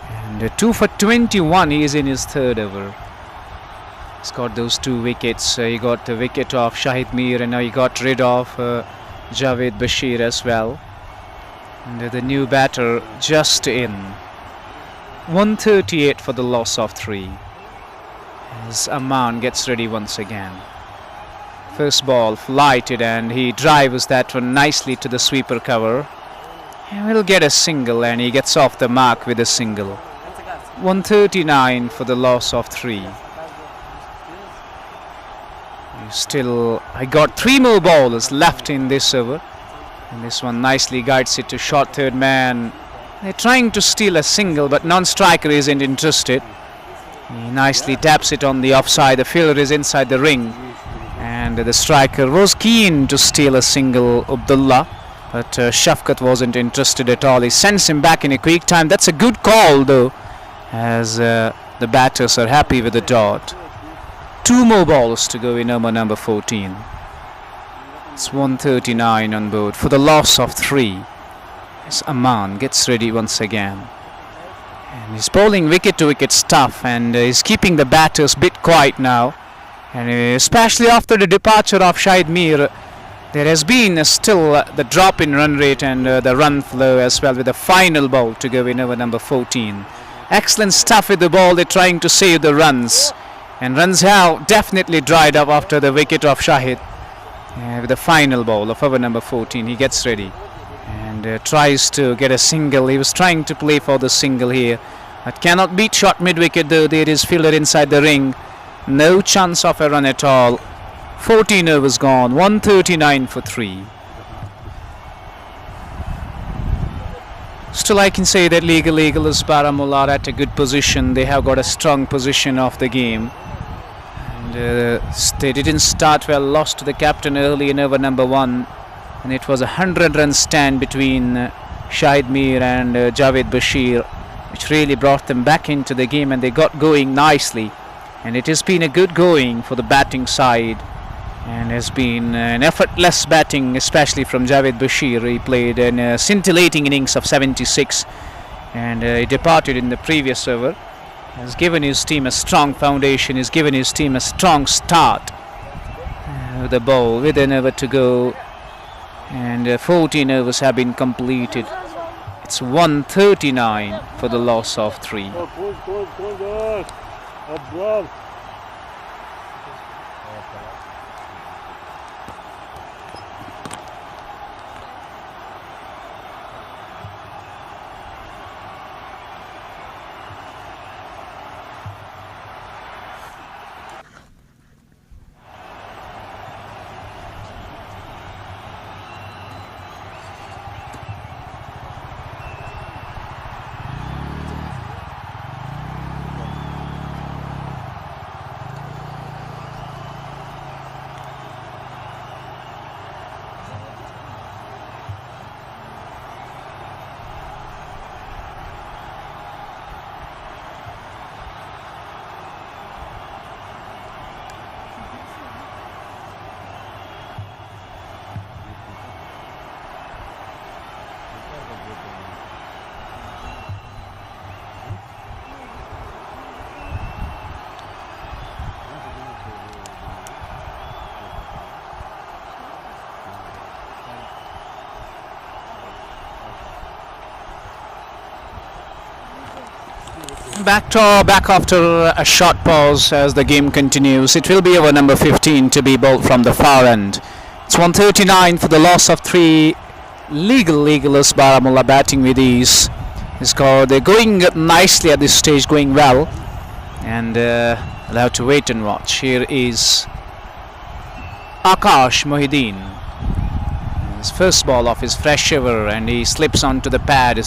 and 2 for 21. He is in his 3rd over. He's got those 2 wickets. He got the wicket of Shahid Mir, and now he got rid of Javed Bashir as well. And the new batter just in. 138 for the loss of 3. As Aman gets ready once again. First ball flighted, and he drives that one nicely to the sweeper cover. He will get a single, and he gets off the mark with a single. 139 for the loss of 3. I got 3 more balls left in this over, and this one nicely guides it to short third man. They're trying to steal a single, but non-striker isn't interested. He nicely taps it on the offside. The fielder is inside the ring, and the striker was keen to steal a single, Abdullah, but Shafkat wasn't interested at all. He sends him back in a quick time. That's a good call though, as the batters are happy with the dot. 2 more balls to go in over number 14. It's 139 on board for the loss of 3. As Aman gets ready once again. And he's bowling wicket to wicket stuff, and he's keeping the batters a bit quiet now. And especially after the departure of Shahid Mir, there has been still the drop in run rate and the run flow as well, with the final ball to go in over number 14. Excellent stuff with the ball. They're trying to save the runs, and runs have definitely dried up after the wicket of Shahid. With the final ball of over number 14, he gets ready and tries to get a single. He was trying to play for the single here, but cannot beat shot mid-wicket though. There is fielder inside the ring. No chance of a run at all. 14 overs gone. 139 for 3. Still I can say that Legal Eagles Baramulla are at a good position. They have got a strong position of the game. And they didn't start well. Lost to the captain early in over number 1. And it was a 100-run stand between Shahid Mir and Javed Bashir, which really brought them back into the game, and they got going nicely. And it has been a good going for the batting side, and has been an effortless batting, especially from Javed Bashir. He played a scintillating innings of 76, and he departed in the previous over. Has given his team a strong foundation, has given his team a strong start. The ball with an over to go, and 14 overs have been completed. It's 139 for the loss of 3. Back after a short pause as the game continues. It will be over number 15 to be bowled from the far end. It's 139 for the loss of 3. Legalist Baramulla batting with ease. They're going nicely at this stage, going well. And I'll have to wait and watch. Here is Akash Mohideen. His first ball of his fresh over, and he slips onto the pad.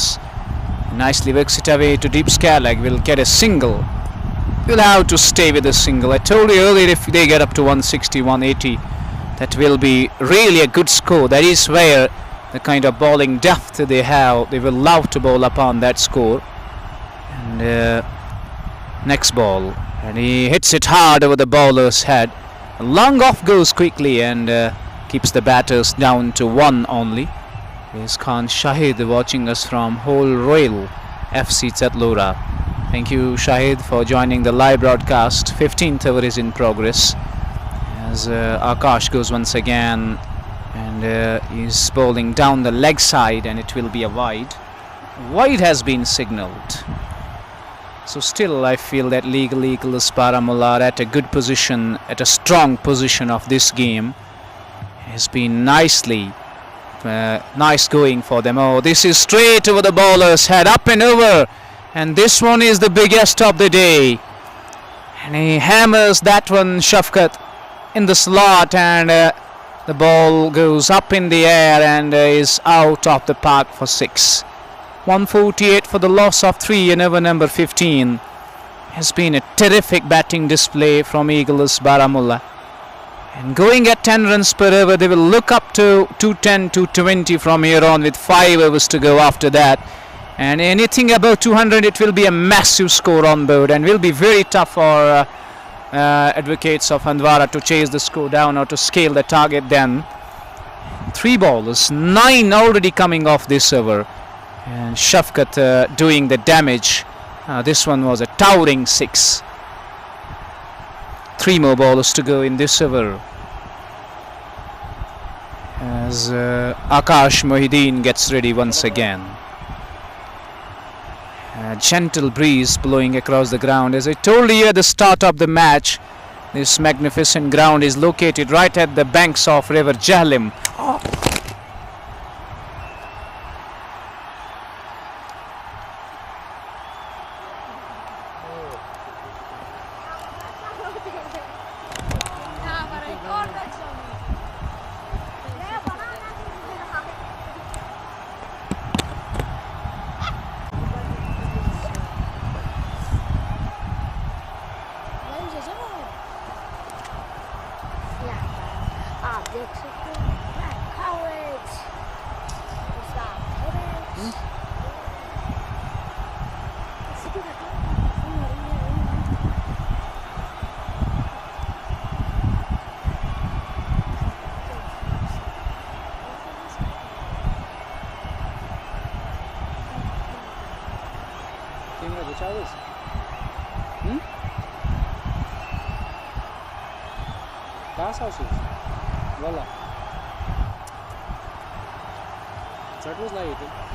Nicely works it away to deep scare leg. Will get a single. Will have to stay with a single. I told you earlier, if they get up to 160, 180, that will be really a good score. That is where the kind of bowling depth they have, they will love to bowl upon that score. And next ball, and he hits it hard over the bowler's head. Long off goes quickly and keeps the batters down to 1 only. Here's Khan Shahid watching us from Whole Royal FC Chatlora. Thank you, Shahid, for joining the live broadcast. 15th over is in progress as Akash goes once again, and he's bowling down the leg side, and it will be a wide. Wide has been signalled. So still I feel that Legalist Baramulla are at a good position, at a strong position of this game. Has been nice going for them. Oh, this is straight over the bowler's head, up and over, and this one is the biggest of the day, and he hammers that one, Shafkat, in the slot, and the ball goes up in the air and is out of the park for 6. 148 for the loss of 3 in over number 15. Has been a terrific batting display from Legalist Baramulla. And going at 10 runs per over, they will look up to 210, 220 from here on, with 5 overs to go after that. And anything above 200, it will be a massive score on board, and will be very tough for advocates of Handwara to chase the score down or to scale the target then. 3 bowlers, 9 already coming off this over. And Shafkat doing the damage. This one was a towering 6. 3 more bowlers to go in this over as Akash Mohideen gets ready once again. A gentle breeze blowing across the ground. As I told you at the start of the match, this magnificent ground is located right at the banks of River Jhelum. That was like